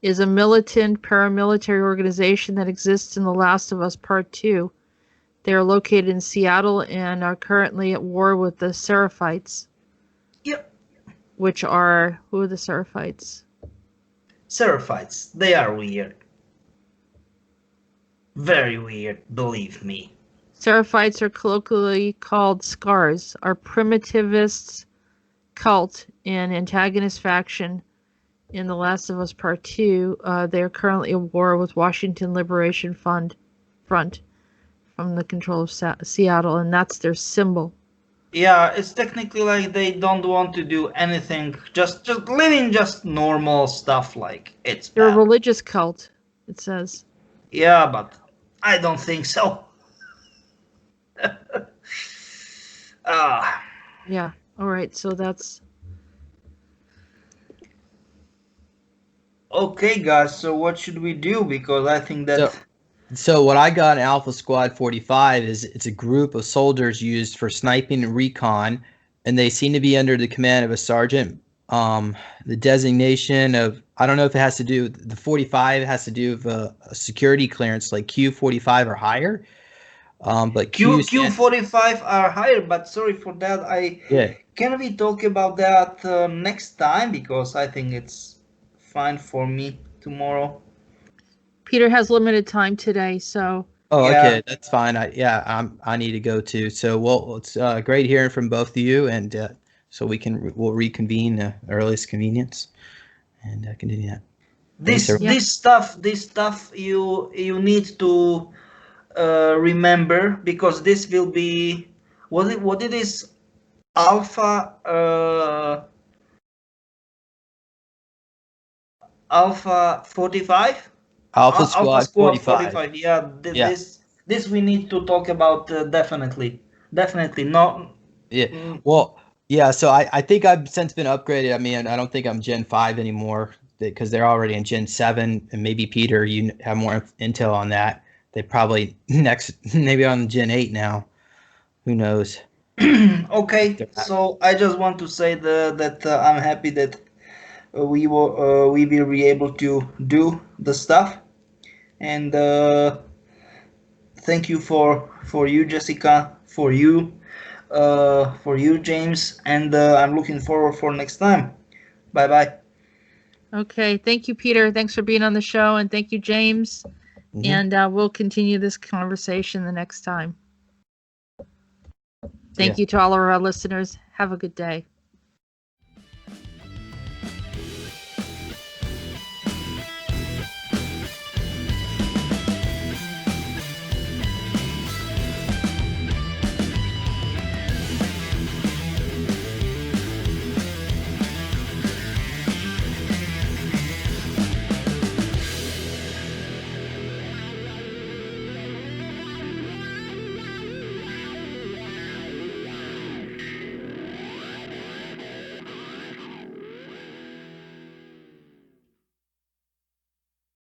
is a militant paramilitary organization that exists in The Last of Us Part 2. They are located in Seattle and are currently at war with the Seraphites. Yep. Which are, who are the Seraphites? Seraphites, they are weird. Very weird, believe me. Seraphites are colloquially called Scars, are primitivist cult and antagonist faction in The Last of Us Part 2. They are currently at war with Washington Liberation Front from the control of Seattle, and that's their symbol. Yeah, it's technically like they don't want to do anything, just living just normal stuff like it's They're a bad. religious cult, it says. Yeah, but I don't think so. Yeah, alright, so that's... Okay, guys, so what should we do? Because I think that... So what I got in Alpha Squad 45 is it's a group of soldiers used for sniping and recon, and they seem to be under the command of a sergeant. The designation of, I don't know if it has to do, the 45 has to do with a security clearance like Q45 or higher. But Q45 are higher, but sorry for that. Yeah. Can we talk about that next time? Because I think it's fine for me tomorrow. Peter has limited time today, so... Oh, Yeah. okay, that's fine. I need to go too. So, well, it's great hearing from both of you, and so we'll reconvene earliest convenience, and continue that. This stuff you need to remember, because this will be what it is, Alpha Alpha 45. Alpha Squad 45. Yeah, this we need to talk about definitely. No. Yeah. Well, yeah. So I think I've since been upgraded. I mean, I don't think I'm Gen 5 anymore because they're already in Gen 7. And maybe Peter, you have more intel on that. They probably maybe on Gen 8 now. Who knows? Okay. So I just want to say that I'm happy that we will be able to do the stuff, and thank you for you, Jessica, for you James, and I'm looking forward for next time. Bye bye. Okay, thank you, Peter. Thanks for being on the show, and thank you, James. And we'll continue this conversation the next time. Thank you to all of our listeners. Have a good day.